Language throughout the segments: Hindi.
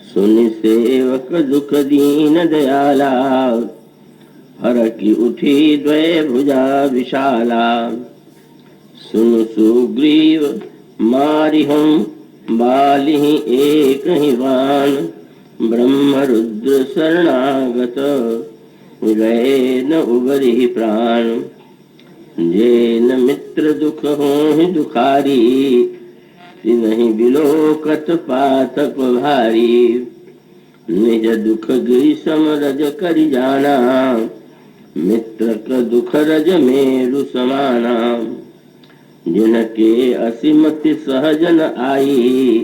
सुनि सेवक दुख दीन दयाला, हर की उठी द्वय भुजा विशाला। सुन सुग्रीव मारिहं बालिहि एक ही बाण, ब्रह्म रुद्र शरणागत गए न उबरिहि प्राण। जेन मित्र दुख होहि दुखारी, तिनहि बिलोकत पातक भारी। निज दुख गिरि सम रज करि जाना, मित्र क दुख रज मेरु समाना। जिनके असीमति सहजन आई,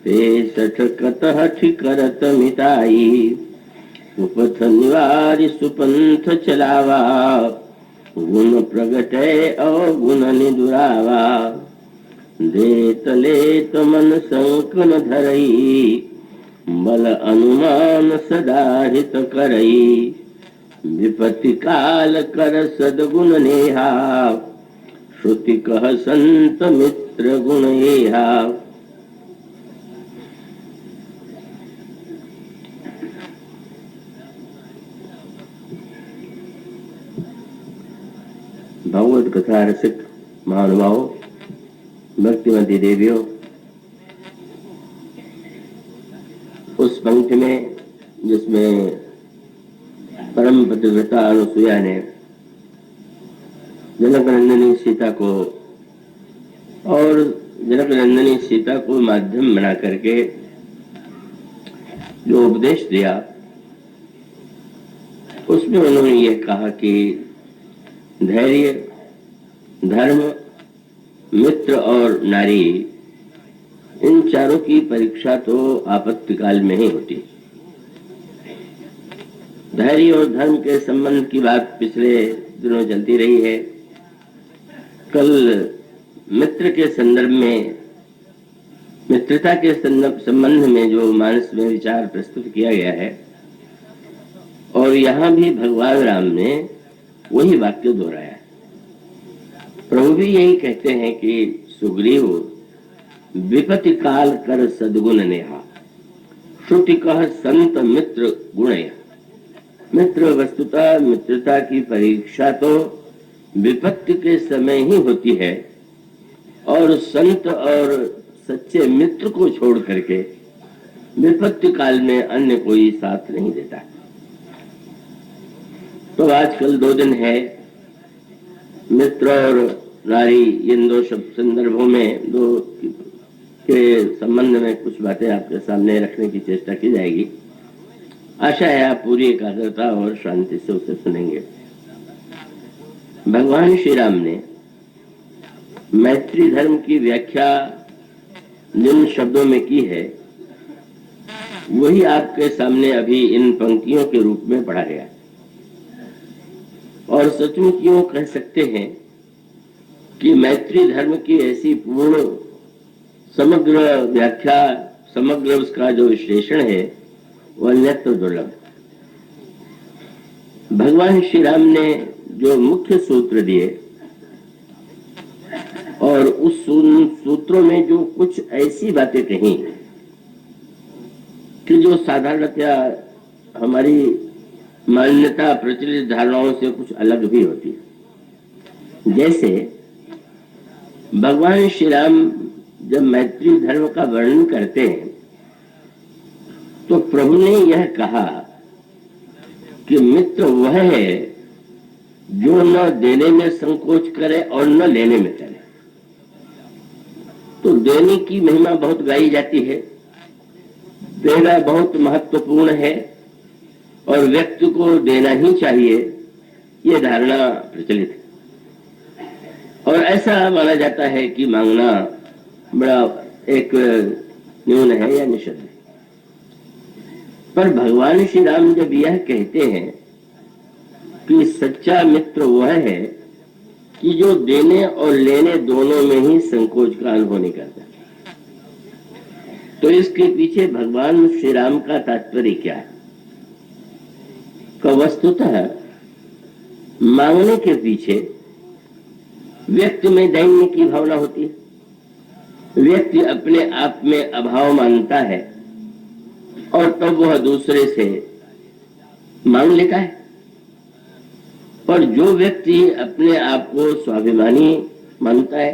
ते सठ कतहठ करत मिताई। सुपथ निवारि सुपंथ चलावा, गुण प्रगटय अवगुण निदुरावा। देत लेत मन संकन धरई, बल अनुमान सदा हित करई। विपत्ति काल कर सद्गुण नेहा, श्रुति कह संत मित्र गुण एहा। भगवत कथा रसिक महानुभावों, भक्तिमती देवियों, उस पंक्ति में जिसमें परम पतिव्रता अनुसुईया ने जनक नंदिनी सीता को और जनक नंदिनी सीता को माध्यम बना करके जो उपदेश दिया, उसमें उन्होंने ये कहा कि धैर्य, धर्म, मित्र और नारी, इन चारों की परीक्षा तो आपत्तिकाल में ही होती है। धैर्य और धर्म के संबंध की बात पिछले दिनों चलती रही है। कल मित्र के संदर्भ में, मित्रता के संबंध में जो मानस में विचार प्रस्तुत किया गया है, और यहाँ भी भगवान राम ने वही वाक्य दोहराया है। प्रभु भी यही कहते हैं कि सुग्रीव विपत्ति काल कर सद्गुण नेहा, श्रुति कह संत मित्र गुणया। मित्र वस्तुतः मित्रता की परीक्षा तो विपत्ति के समय ही होती है, और संत और सच्चे मित्र को छोड़ करके विपत्ति काल में अन्य कोई साथ नहीं देता। तो आजकल 2 दिन है, मित्र और नारी, इन 2 संदर्भों में, 2 के संबंध में कुछ बातें आपके सामने रखने की चेष्टा की जाएगी। आशा है आप पूरी एकाग्रता और शांति से उसे सुनेंगे। भगवान श्री राम ने मैत्री धर्म की व्याख्या जिन शब्दों में की है, वही आपके सामने अभी इन पंक्तियों के रूप में पढ़ा गया। और सचमुच यूं कह सकते हैं कि मैत्री धर्म की ऐसी पूर्ण समग्र व्याख्या, समग्र उसका जो विश्लेषण है, वह अन्यत्र दुर्लभ। भगवान श्री राम ने जो मुख्य सूत्र दिए, और उस सूत्रों में जो कुछ ऐसी बातें कही कि जो साधारणतया हमारी मान्यता, प्रचलित धारणाओं से कुछ अलग भी होती है। जैसे भगवान श्री राम जब मैत्री धर्म का वर्णन करते हैं, तो प्रभु ने यह कहा कि मित्र वह है जो न देने में संकोच करे और न लेने में करे। तो देने की महिमा बहुत गाई जाती है, देना बहुत महत्वपूर्ण है, और व्यक्ति को देना ही चाहिए, ये धारणा प्रचलित है। और ऐसा माना जाता है कि मांगना बड़ा एक न्यून है या निषिद्ध है। पर भगवान श्री राम जब यह कहते हैं कि सच्चा मित्र वह है कि जो देने और लेने दोनों में ही संकोच का अनुभव नहीं करता, तो इसके पीछे भगवान श्री राम का तात्पर्य क्या है? वस्तुतः मांगने के पीछे व्यक्ति में दैन्य की भावना होती है। व्यक्ति अपने आप में अभाव मानता है, और तब वह दूसरे से मांग लेता है। पर जो व्यक्ति अपने आप को स्वाभिमानी मानता है,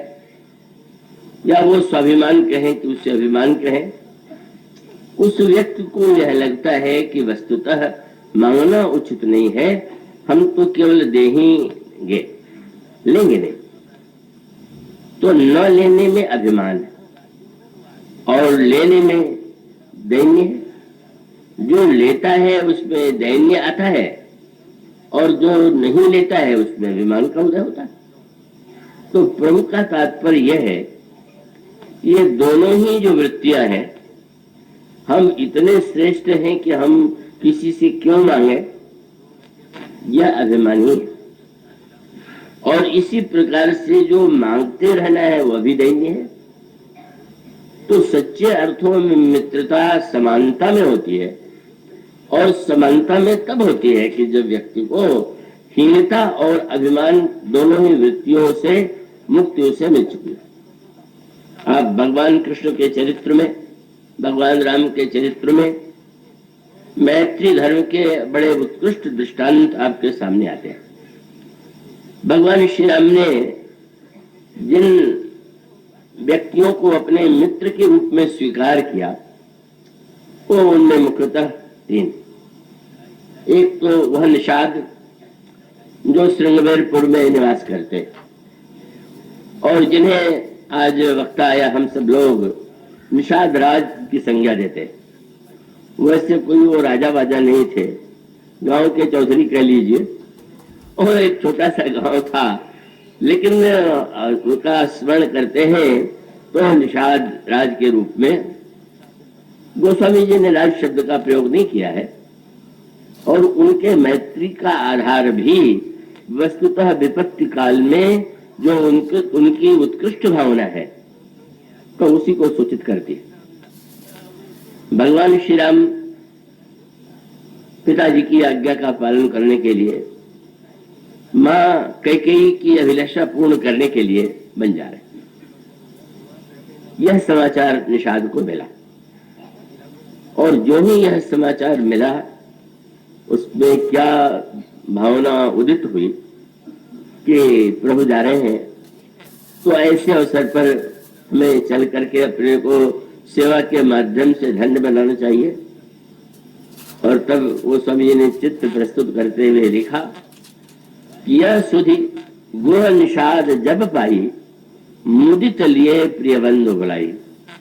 या वो स्वाभिमान कहें कि उसे अभिमान कहें, उस व्यक्ति को यह लगता है कि वस्तुतः मांगना उचित नहीं है, हम तो केवल देंगे, लेंगे नहीं। तो न लेने में अभिमान है और लेने में दैन्य है। जो लेता है उसमें दैन्य आता है और जो नहीं लेता है उसमें अभिमान का उदय होता है। तो प्रभु का तात्पर्य यह है, ये दोनों ही जो वृत्तियां हैं, हम इतने श्रेष्ठ हैं कि हम किसी से क्यों मांगे, यह अभिमानी है। और इसी प्रकार से जो मांगते रहना है वह भी दैन्य है। तो सच्चे अर्थों में मित्रता समानता में होती है, और समानता में तब होती है कि जब व्यक्ति को हीनता और अभिमान दोनों ही वृत्तियों से मुक्ति उसे मिल चुकी है। आप भगवान कृष्ण के चरित्र में, भगवान राम के चरित्र में मैत्री धर्म के बड़े उत्कृष्ट दृष्टांत आपके सामने आते हैं। भगवान श्री राम ने जिन व्यक्तियों को अपने मित्र के रूप में स्वीकार किया, वो उनमें मुख्यतः तीन। एक तो वह निषाद जो श्रृंगवेरपुर में निवास करते और जिन्हें आज वक्त आया हम सब लोग निषाद राज की संज्ञा देते। वैसे कोई वो राजा वाजा नहीं थे, गांव के चौधरी कह लीजिए, और एक छोटा सा गांव था, लेकिन उनका स्मरण करते हैं तो निषाद राज के रूप में। गोस्वामी जी ने राज शब्द का प्रयोग नहीं किया है, और उनके मैत्री का आधार भी वस्तुतः विपत्ति काल में जो उनकी उत्कृष्ट भावना है, तो उसी को सूचित करती है। भगवान श्री राम पिताजी की आज्ञा का पालन करने के लिए, माँ कैकेयी की अभिलाषा पूर्ण करने के लिए बन जा रहे। यह समाचार निषाद को मिला, और जो ही यह समाचार मिला उसमें क्या भावना उदित हुई कि प्रभु जा रहे हैं, तो ऐसे अवसर पर हमें चल करके अपने को सेवा के माध्यम से धन्य बनाना चाहिए। और तब वो स्वामी जी ने चित्र प्रस्तुत करते हुए लिखा, यह सुधि गुह निषाद जब पाई, मुदित लिए प्रिय बंधु बुलाई।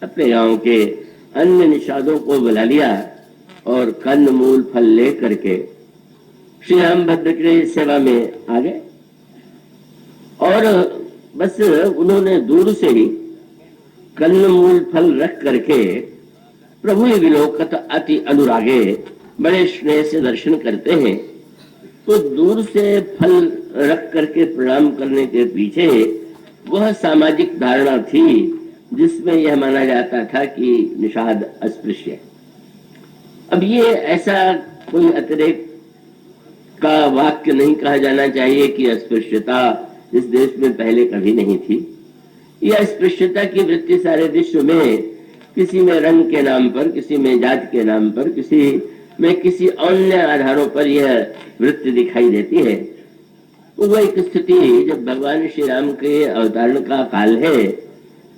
अपने गांव के अन्य निषादों को बुला लिया और कंद मूल फल ले करके श्री रामभद्र के सेवा में आ गए। और बस उन्होंने दूर से ही कंद मूल फल रख करके प्रभु विलोकत अति अनुरागे, बड़े स्नेह से दर्शन करते हैं। तो दूर से फल रख करके प्रणाम करने के पीछे वह सामाजिक धारणा थी जिसमें यह माना जाता था कि निषाद अस्पृश्य। अब ये ऐसा कोई अतिरेक का वाक्य नहीं कहा जाना चाहिए कि अस्पृश्यता इस देश में पहले कभी नहीं थी। यह अस्पृश्यता की वृत्ति सारे विश्व में, किसी में रंग के नाम पर, किसी में जात के नाम पर, किसी में किसी अन्य आधारों पर यह वृत्ति दिखाई देती है। तो वह एक स्थिति जब भगवान श्री राम के अवतरण का काल है,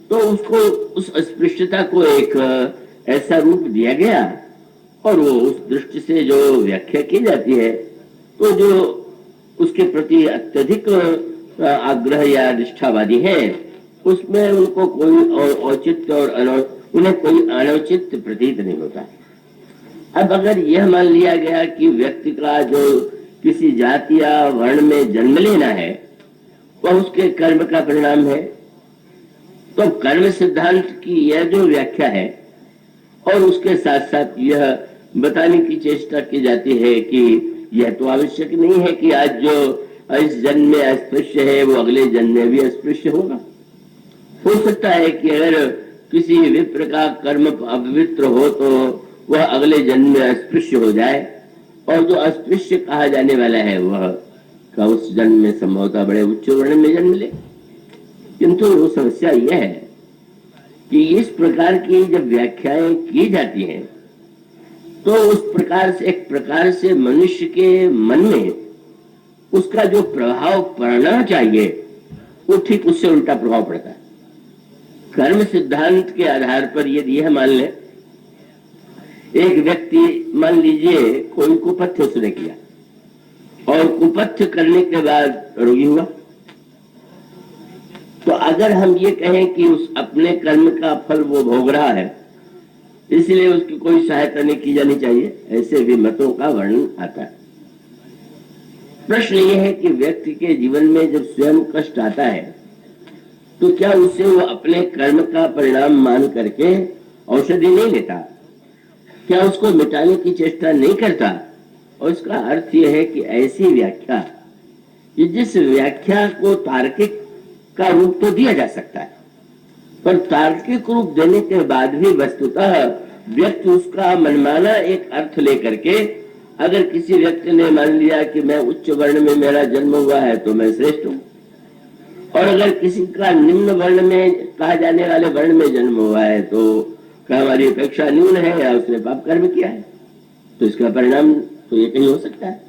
तो उसको, उस अस्पृश्यता को एक ऐसा रूप दिया गया, और वो उस दृष्टि से जो व्याख्या की जाती है, तो जो उसके प्रति अत्यधिक आग्रह या निष्ठावादी है, उसमें उनको कोई औचित्य और उन्हें कोई अनौचित्य प्रतीत नहीं होता। अब अगर यह मान लिया गया कि व्यक्ति का जो किसी जाति या वर्ण में जन्म लेना है वह उसके कर्म का परिणाम है, तो कर्म सिद्धांत की यह जो व्याख्या है, और उसके साथ साथ यह बताने की चेष्टा की जाती है कि यह तो आवश्यक नहीं है कि आज जो इस जन्म में अस्पृश्य है वो अगले जन्म में भी अस्पृश्य होगा। हो सकता है कि अगर किसी विप्र का कर्म अपवित्र हो तो वह अगले जन्म में अस्पृश्य हो जाए, और जो अस्पृश्य कहा जाने वाला है वह का उस जन्म में संभवतः बड़े उच्च वर्ण में जन्म ले। किंतु वो समस्या यह है कि इस प्रकार की जब व्याख्याएं की जाती हैं तो उस प्रकार से एक प्रकार से मनुष्य के मन में उसका जो प्रभाव पड़ना चाहिए वो ठीक उससे उल्टा प्रभाव पड़ता है। कर्म सिद्धांत के आधार पर यदि यह मान ले, एक व्यक्ति मान लीजिए कोई कुपथ्य उसने किया और कुपथ्य करने के बाद रोगी हुआ, तो अगर हम ये कहें कि उस अपने कर्म का फल वो भोग रहा है इसलिए उसकी कोई सहायता नहीं की जानी चाहिए, ऐसे भी मतों का वर्णन आता है। प्रश्न यह है कि व्यक्ति के जीवन में जब स्वयं कष्ट आता है तो क्या उसे वो अपने कर्म का परिणाम मान करके औषधि नहीं लेता, क्या उसको मिटाने की चेष्टा नहीं करता? और इसका अर्थ यह है कि ऐसी व्याख्या, जिस व्याख्या को तार्किक का रूप तो दिया जा सकता है, पर तार्किक रूप देने के बाद भी वस्तुतः व्यक्ति उसका मनमाना एक अर्थ लेकर के, अगर किसी व्यक्ति ने मान लिया कि मैं उच्च वर्ण में मेरा जन्म हुआ है तो मैं श्रेष्ठ हूं, और अगर किसी का निम्न वर्ण में कहा जाने वाले वर्ण में जन्म हुआ है तो हमारी अपेक्षा न्यून है या उसने पाप कर्म किया है, तो इसका परिणाम तो ये कहीं हो सकता है।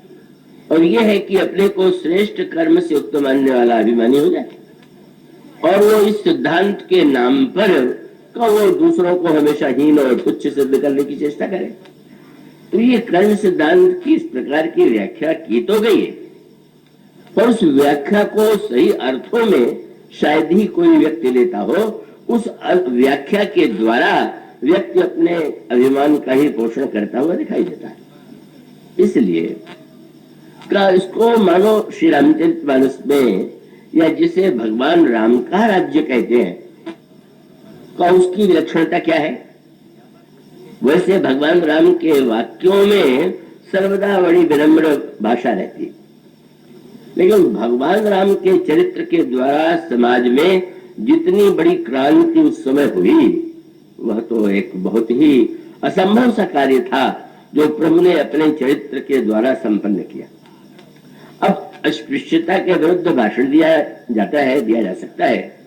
और यह है कि अपने को श्रेष्ठ कर्म से युक्त मानने वाला अभिमानी हो जाए और वो इस सिद्धांत के नाम पर वो दूसरों को हमेशा हीन और तुच्छ सिद्ध करने की चेष्टा करे। तो ये कर्म सिद्धांत की इस प्रकार की व्याख्या की तो गई है, पर उस व्याख्या को सही अर्थों में शायद ही कोई व्यक्ति लेता हो। उस व्याख्या के द्वारा व्यक्ति अपने अभिमान का ही पोषण करता हुआ दिखाई देता है। इसलिए इसको मानो श्री रामचरितमानस में, या जिसे भगवान राम का राज्य कहते हैं, का उसकी विलक्षणता क्या है? वैसे भगवान राम के वाक्यों में सर्वदा बड़ी विनम्र भाषा रहती है, लेकिन भगवान राम के चरित्र के द्वारा समाज में जितनी बड़ी क्रांति उस समय हुई वह तो एक बहुत ही असंभव सा कार्य था जो प्रभु ने अपने चरित्र के द्वारा संपन्न किया। अब अस्पृश्यता के विरुद्ध भाषण दिया जाता है, दिया जा सकता है,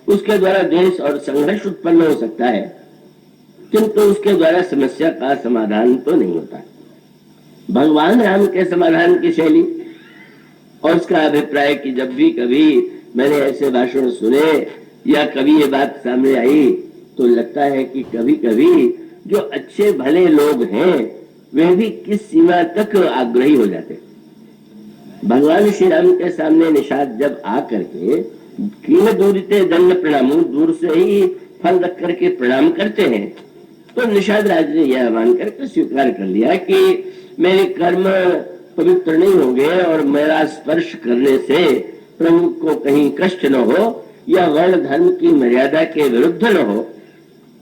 उसके द्वारा द्वेष और संघर्ष उत्पन्न हो सकता है, किंतु उसके द्वारा समस्या का समाधान तो नहीं होता। भगवान राम के समाधान की शैली और उसका अभिप्राय कि जब भी कभी मैंने ऐसे भाषण सुने या कभी ये बात सामने आई तो लगता है कि कभी कभी जो अच्छे भले लोग हैं वे भी किस सीमा तक आग्रही हो जाते। भगवान श्री राम के सामने निषाद जब आ करके कीन दूरिते दंड प्रणाम, दूर से ही फल रख करके प्रणाम करते हैं, तो निषाद राज ने यह मान करके स्वीकार कर लिया कि मेरे कर्म पवित्र नहीं होंगे और मेरा स्पर्श करने से प्रभु को कहीं कष्ट न हो या वर्ण धर्म की मर्यादा के विरुद्ध न हो,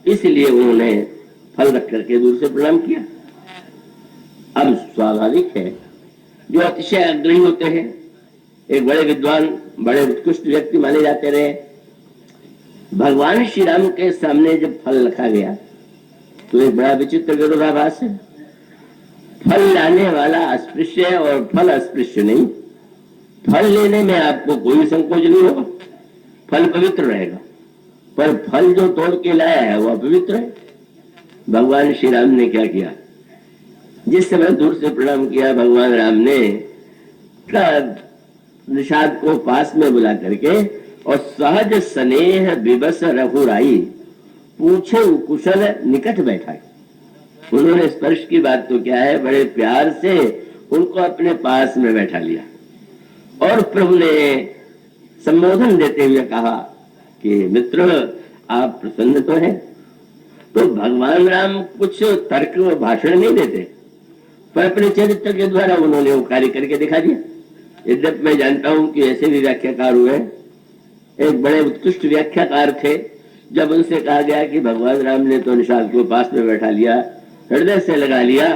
इसलिए उन्होंने फल रख करके दूर से प्रणाम किया। अब स्वाभाविक है जो अतिशय आग्रही होते हैं, एक बड़े विद्वान बड़े उत्कृष्ट व्यक्ति माने जाते रहे, भगवान श्री राम के सामने जब फल रखा गया तो एक बड़ा विचित्र विरोधाभास है। फल लाने वाला अस्पृश्य है और फल अस्पृश्य नहीं। फल लेने में आपको कोई संकोच नहीं होगा, फल पवित्र रहेगा, पर फल जो तोड़ के लाया है वो अपवित्र है। भगवान श्री राम ने क्या किया? जिस समय दूर से प्रणाम किया भगवान राम ने निषाद को पास में बुला करके और सहज स्नेह विवश रघुराई पूछे कुशल निकट बैठा। उन्होंने स्पर्श की बात तो क्या है, बड़े प्यार से उनको अपने पास में बैठा लिया और प्रभु ने संबोधन देते हुए कहा कि मित्र आप प्रसन्न तो हैं। तो भगवान राम कुछ तर्क भाषण नहीं देते, पर अपने चरित्र के द्वारा उन्होंने वो कार्य करके दिखा दिया। यद्यपि मैं जानता हूं कि ऐसे भी व्याख्याकार हुए, एक बड़े उत्कृष्ट व्याख्याकार थे, जब उनसे कहा गया कि भगवान राम ने तो निषाद को पास में बैठा लिया, हृदय से लगा लिया,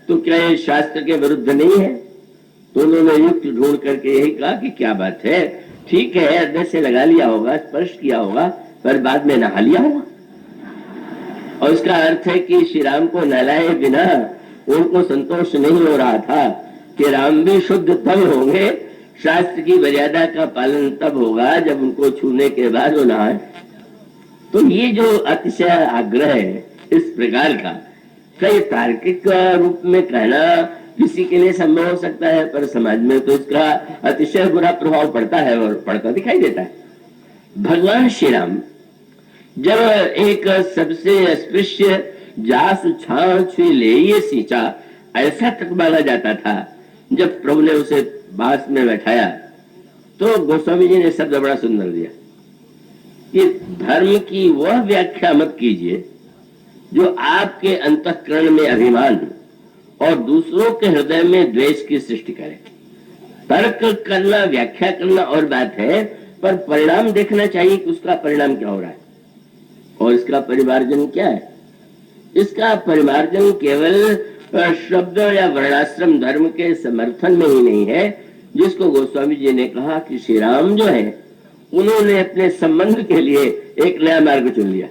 तो क्या ये शास्त्र के विरुद्ध नहीं है? तो उन्होंने युक्ति ढूंढ करके यही कहा कि क्या बात है, ठीक है हृदय से लगा लिया होगा, स्पर्श किया होगा, पर बाद में नहा लिया होगा। और इसका अर्थ है कि श्री राम को नहलाए बिना उनको संतोष नहीं हो रहा था कि राम भी शुद्ध तब होंगे, शास्त्र की मर्यादा का पालन तब होगा जब उनको छूने के बाद वो नहाए। तो ये जो अतिशय आग्रह है इस प्रकार का, कई तार्किक रूप में कहना किसी के लिए संभव हो सकता है, पर समाज में तो इसका अतिशय बुरा प्रभाव पड़ता है और पड़ता दिखाई देता है। भगवान श्री राम जब एक सबसे अस्पृश्य जास छाछ ले ये सींचा, ऐसा तक माना जाता था। जब प्रभु ने उसे बांस में बैठाया तो गोस्वामी जी ने शब्द बड़ा सुंदर दिया कि धर्म की वह व्याख्या मत कीजिए जो आपके अंतःकरण में अभिमान और दूसरों के हृदय में द्वेष की सृष्टि करे। तर्क करना, व्याख्या करना और बात है, पर परिणाम देखना चाहिए कि उसका परिणाम क्या हो रहा है और इसका परिमार्जन क्या है। इसका परिमार्जन केवल शब्द या वर्णाश्रम धर्म के समर्थन में ही नहीं है, जिसको गोस्वामी जी ने कहा कि श्री राम जो है उन्होंने अपने संबंध के लिए एक नया मार्ग चुन लिया।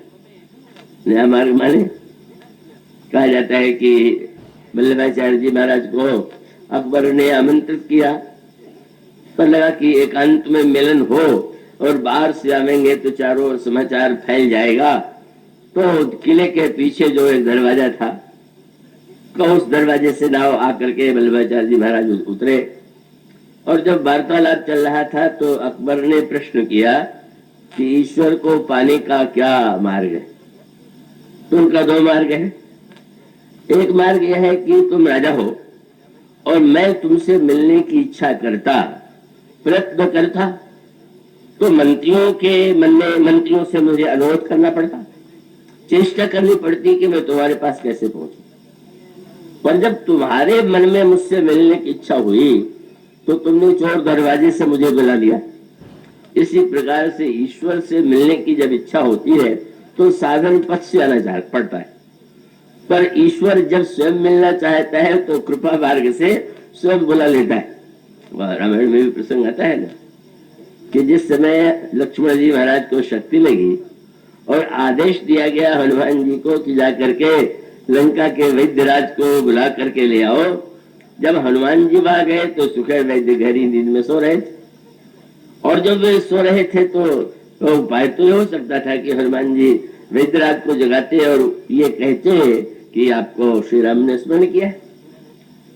नया मार्ग माने कहा जाता है कि वल्लभाचार्य जी महाराज को अकबर ने आमंत्रित किया, पर लगा कि एकांत में मिलन हो और बाहर से आवेंगे तो चारों ओर समाचार फैल जाएगा। तो किले के पीछे जो एक दरवाजा था, तो उस दरवाजे से नाव आकर के वल्लभाचार्य जी महाराज उतरे और जब वार्तालाप चल रहा था तो अकबर ने प्रश्न किया कि ईश्वर को पाने का क्या मार्ग है। तो उनका दो मार्ग है। एक मार्ग यह है कि तुम राजा हो और मैं तुमसे मिलने की इच्छा करता, प्रयत्न करता, तो मंत्रियों के मन में, मंत्रियों से मुझे अनुरोध करना पड़ता, चेष्टा करनी पड़ती कि मैं तुम्हारे पास कैसे पहुंचूं। पर जब तुम्हारे मन में मुझसे मिलने की इच्छा हुई तो तुमने चोर दरवाजे से मुझे बुला लिया। इसी प्रकार से ईश्वर से मिलने की जब इच्छा होती है तो साधन पथ से आना पड़ता है, पर ईश्वर जब स्वयं मिलना चाहता है तो कृपा मार्ग से स्वयं बुला लेता है। रामायण में भी प्रसंग आता है ना कि जिस समय लक्ष्मण जी महाराज को शक्ति लगी और आदेश दिया गया हनुमान जी को कि जा करके लंका के वैद्यराज को बुला करके ले आओ, जब हनुमान जी वहां गए तो सुखेर वैद्य गहरी नींद में सो रहे थे। और जब वे सो रहे थे तो उपाय तो हो सकता था कि हनुमान जी वैद्यराज को जगाते और ये कहते कि आपको श्री राम ने स्मरण किया।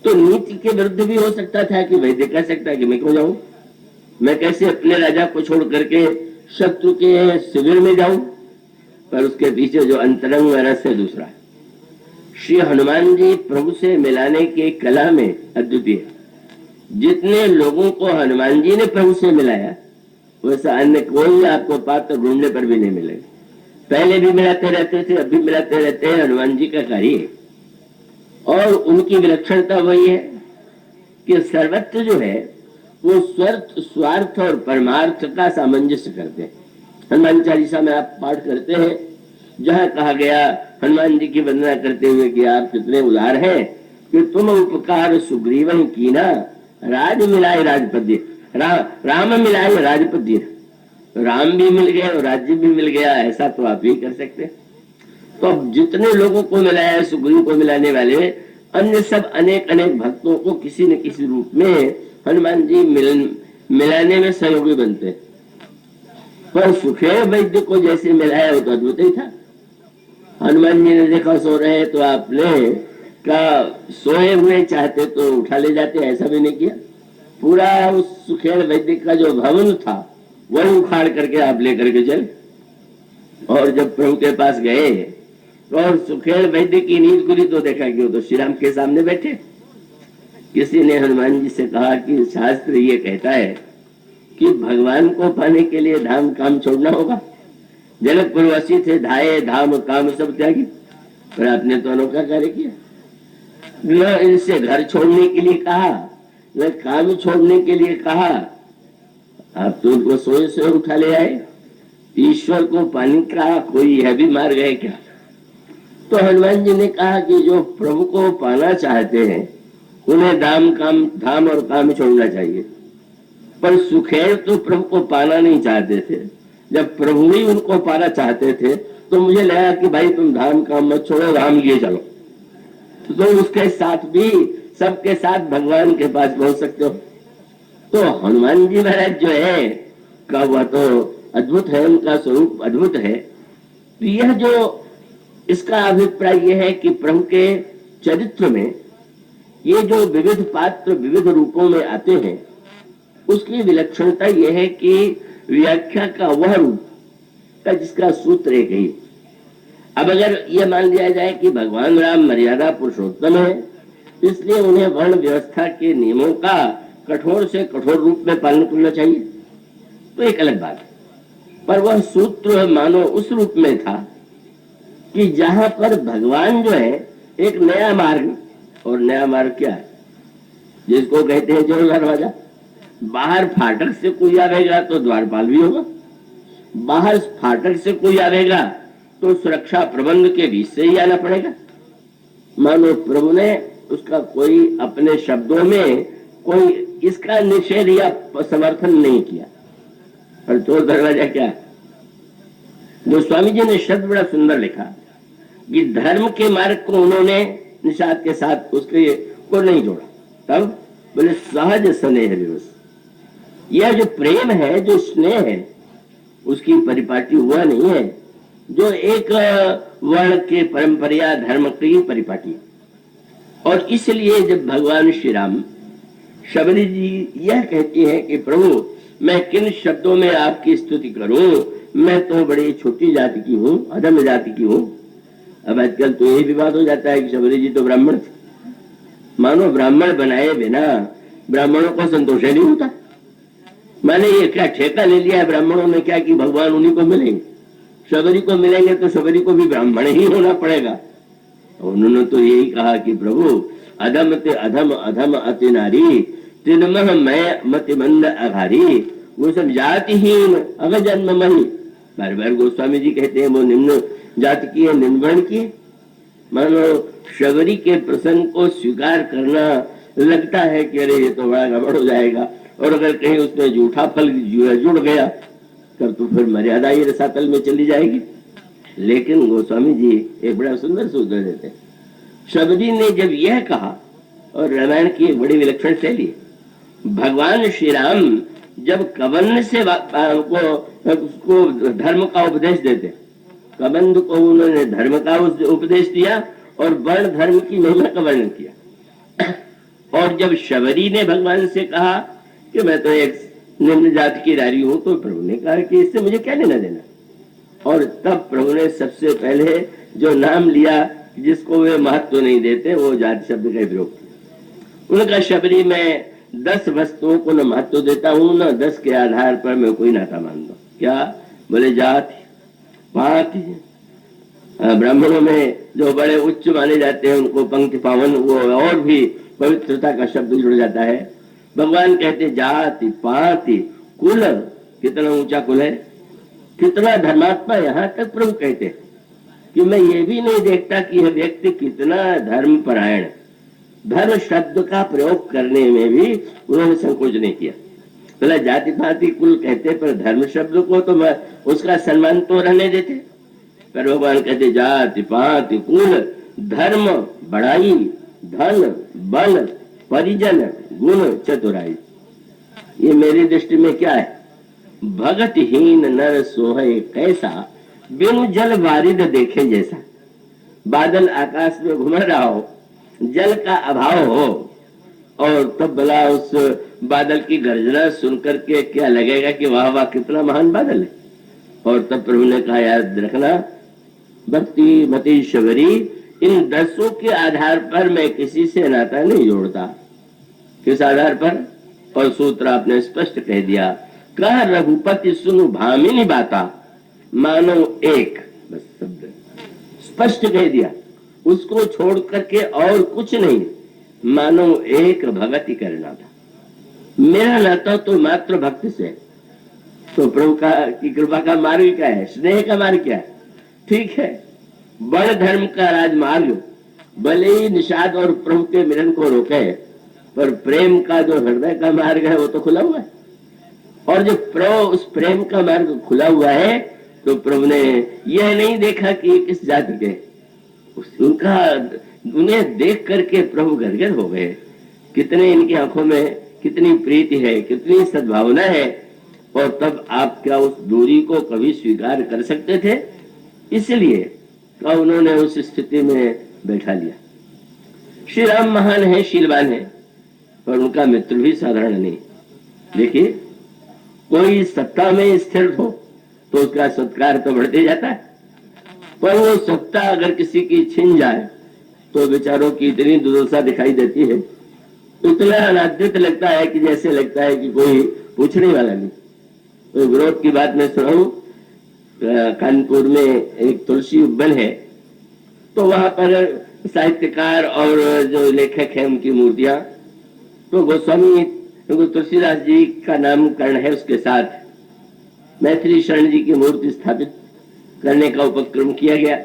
तो नीति के विरुद्ध भी हो सकता था कि वैद्य कह सकता कि मैं क्यों जाऊं, मैं कैसे अपने राजा को छोड़ करके शत्रु के शिविर में जाऊं। पर उसके पीछे जो अंतरंग रहस्य दूसरा है। श्री हनुमान जी प्रभु से मिलाने की कला में अद्वितीय। जितने लोगों को हनुमान जी ने प्रभु से मिलाया वैसा अन्य कोई आपको पात्र ढूंढने पर भी नहीं मिलेगा। पहले भी मिलाते रहते थे, अब भी मिलाते रहते हैं, हनुमान जी का कार्य है। और उनकी विलक्षणता वही है कि सर्वत्र जो है वो स्वार्थ और परमार्थ का सामंजस्य करते हैं। हनुमान चालीसा में आप पाठ करते हैं, जहाँ कहा गया हनुमान जी की वंदना करते हुए कि आप कितने उदार हैं कि तुम उपकार सुग्रीवन कीना, राज मिलाए राजपद्य, राम मिलाए राजपद्य। राम भी मिल गए और राज्य भी मिल गया, ऐसा तो आप ही कर सकते। तो अब जितने लोगों को मिलाया, सुग्रीव को मिलाने वाले अन्य सब अनेक अनेक भक्तों को किसी न किसी रूप में हनुमान जी मिलाने में सहयोगी बनते। पर सुखेर वैद्य को जैसे मिलाया वो तो अद्भुत ही था। हनुमान जी ने देखा सो रहे तो आपने का सोए हुए चाहते तो उठा ले जाते, ऐसा भी नहीं किया। पूरा उस सुखेर वैद्य का जो भवन था वही उखाड़ करके आप लेकर के चले। और जब प्रभु के पास गए और सुखेर वैद्य की नींद खुली तो देखा कि वो तो श्री राम के सामने बैठे। किसी ने हनुमान जी से कहा कि शास्त्र ये कहता है कि भगवान को पाने के लिए धाम काम छोड़ना होगा। जनकपुरवासी थे, धाये धाम काम सब त्यागी, पर आपने तो अनोखा कार्य किया। न इनसे घर छोड़ने के लिए कहा, न काम छोड़ने के लिए कहा, आप तो उनको सोए सोए उठा ले आए। ईश्वर को पाने का कोई यह भी मार्ग है क्या? तो हनुमान जी ने कहा कि जो प्रभु को पाना चाहते हैं उन्हें धाम और काम छोड़ना चाहिए। पर सुखेर तो प्रभु को पाना नहीं चाहते थे। जब प्रभु ही उनको पाना चाहते थे तो मुझे लगा कि भाई तुम धाम काम मत छोड़ो, धाम लिए चलो। तो उसके साथ भी सबके साथ भगवान के पास पहुंच सकते हो। तो हनुमान जी महाराज जो है का वह तो अद्भुत है, उनका स्वरूप अद्भुत है। तो यह जो इसका अभिप्राय यह है कि प्रभु के चरित्र में ये जो विविध पात्र विविध रूपों में आते हैं, उसकी विलक्षणता यह है कि व्याख्या का वह रूप का जिसका सूत्र एक ही। अब अगर यह मान लिया जाए कि भगवान राम मर्यादा पुरुषोत्तम है, इसलिए उन्हें वर्ण व्यवस्था के नियमों का कठोर से कठोर रूप में पालन करना चाहिए, तो एक अलग बात है। पर वह सूत्र मानो उस रूप में था कि जहां पर भगवान जो है एक नया मार्ग, और नया मार्ग क्या है, जिसको कहते हैं जोर दरवाजा। बाहर फाटक से कोई आवेगा तो द्वारपाल भी होगा, बाहर फाटक से कोई आवेगा तो सुरक्षा प्रबंध के बीच से ही आना पड़ेगा। मानो प्रभु ने उसका कोई अपने शब्दों में कोई इसका निषेध या समर्थन नहीं किया। और चोर दरवाजा क्या है? गोस्वामी जी ने शब्द बड़ा सुंदर लिखा कि धर्म के मार्ग को उन्होंने निषाद के साथ उसके को नहीं जोड़ा। तब बोले सहज स्नेह दिवस, यह जो प्रेम है, जो स्नेह है, उसकी परिपाटी हुआ नहीं है जो एक वर्ण के परंपरा धर्म की परिपाटी। और इसलिए जब भगवान श्री राम शबरी जी यह कहती हैं कि प्रभु मैं किन शब्दों में आपकी स्तुति करूं, मैं तो बड़ी छोटी जाति की हूं, अधम जाति की हूं। अब आजकल तो यही विवाद हो जाता है कि शबरी जी तो ब्राह्मण थे। मानो ब्राह्मण बनाए बिना ब्राह्मणों को संतोष नहीं होता। माने ये क्या ठेका ले लिया है ब्राह्मणों ने क्या कि भगवान उन्हीं को मिलेंगे, शबरी को मिलेंगे तो शबरी को भी ब्राह्मण ही होना पड़ेगा। उन्होंने तो यही कहा कि प्रभु अधम ते अधम अधम अति नारी तिनमह मैं मति मंद अघारी, वो सब जातिहीन अग जन्म मही। बार बार गोस्वामी जी कहते हैं वो निम्न जाति की है, निम्न वर्ण की है। मानो शबरी के प्रसंग को स्वीकार करना लगता है कि अरे ये तो बड़ा गड़बड़ हो जाएगा, और अगर कहीं उसमें जूठा फल जुड़ गया तब तो फिर मर्यादा ही रसातल में चली जाएगी। लेकिन गोस्वामी जी एक बड़ा सुंदर सूत्र देते हैं। शबरी ने जब यह कहा, और रामायण की एक बड़ी विलक्षण शैली है, भगवान श्री राम जब कबंध से उसको धर्म का उपदेश देते, कबंध को उन्होंने धर्म का उपदेश दिया और वर्ण धर्म की महिमा का वर्णन किया। और जब शबरी ने भगवान से कहा कि मैं तो एक निम्न जाति की नारी हूं, तो प्रभु ने कहा कि इससे मुझे क्या लेना देना। और तब प्रभु ने सबसे पहले जो नाम लिया जिसको वे महत्व नहीं देते, वो जाति शब्द का प्रयोग किया। उनका शबरी में 10 वस्तुओं को न महत्व देता हूं, न 10 के आधार पर मैं कोई नाता मानता। क्या बोले? जाति पाति, ब्राह्मणों में जो बड़े उच्च माने जाते हैं उनको पंक्ति पावन, वो और भी पवित्रता का शब्द जुड़ जाता है। भगवान कहते जाति पाति कुल, कितना ऊंचा कुल है, कितना धर्मात्मा। यहाँ तक प्रभु कहते कि मैं ये भी नहीं देखता कि यह व्यक्ति कितना धर्म परायण। धर्म शब्द का प्रयोग करने में भी उन्होंने संकोच नहीं किया। बोला जाति पाति कुल कहते, पर धर्म शब्द को तो उसका सम्मान तो रहने देते। पर भगवान कहते जाति पाति कुल धर्म बड़ाई धन बल परिजन गुण चतुराई। ये मेरी दृष्टि में क्या है? भगतहीन नर सोहे कैसा, बिनु जल वारिद देखे जैसा। बादल आकाश में घूम रहा हो, जल का अभाव हो, और तब भला उस बादल की गर्जना सुनकर के क्या लगेगा कि वाह वाह कितना महान बादल है। और तब प्रभु ने कहा याद रखना भक्ति मति शबरी, इन 10 के आधार पर मैं किसी से नाता नहीं जोड़ता। किस आधार पर? और सूत्र आपने स्पष्ट कह दिया, कह रघुपति सुनु भामिनी बाता, मानो एक, बस शब्द स्पष्ट कह दिया। उसको छोड़ करके और कुछ नहीं, मानो एक भगति करना था। मेरा नाता तो मात्र भक्ति से। तो प्रभु का की कृपा का मार्ग क्या है? स्नेह का मार्ग क्या है? ठीक है, बड़ धर्म का राजमार्ग भले ही निषाद और प्रभु के मिलन को रोके, पर प्रेम का जो हृदय का मार्ग है वो तो खुला हुआ है। और जो प्रभु उस प्रेम का मार्ग खुला हुआ है, तो प्रभु ने यह नहीं देखा कि किस जाति के, उनका उन्हें देख करके प्रभु गदगद हो गए। कितने इनकी आंखों में कितनी प्रीति है, कितनी सद्भावना है। और तब आप क्या उस दूरी को कभी स्वीकार कर सकते थे? इसलिए का उन्होंने उस स्थिति में बैठा लिया। श्री राम महान है, शीलवान है, पर उनका मित्र भी साधारण नहीं। देखिए, कोई सत्ता में स्थिर हो तो उसका सत्कार तो बढ़ते जाता है, पर वो सत्ता अगर किसी की छिन जाए तो बेचारों की इतनी दुर्दशा दिखाई देती है, इतना अनादृत लगता है कि जैसे लगता है कि कोई पूछने वाला नहीं। तो विरोध की बात मैं सुनाऊं, कानपुर में एक तुलसी उपवन है, तो वहां पर साहित्यकार और जो लेखक है उनकी मूर्तियां, तो गोस्वामी तुलसीदास जी का नामकरण है, उसके साथ मैथिली शरण जी की मूर्ति स्थापित करने का उपक्रम किया गया।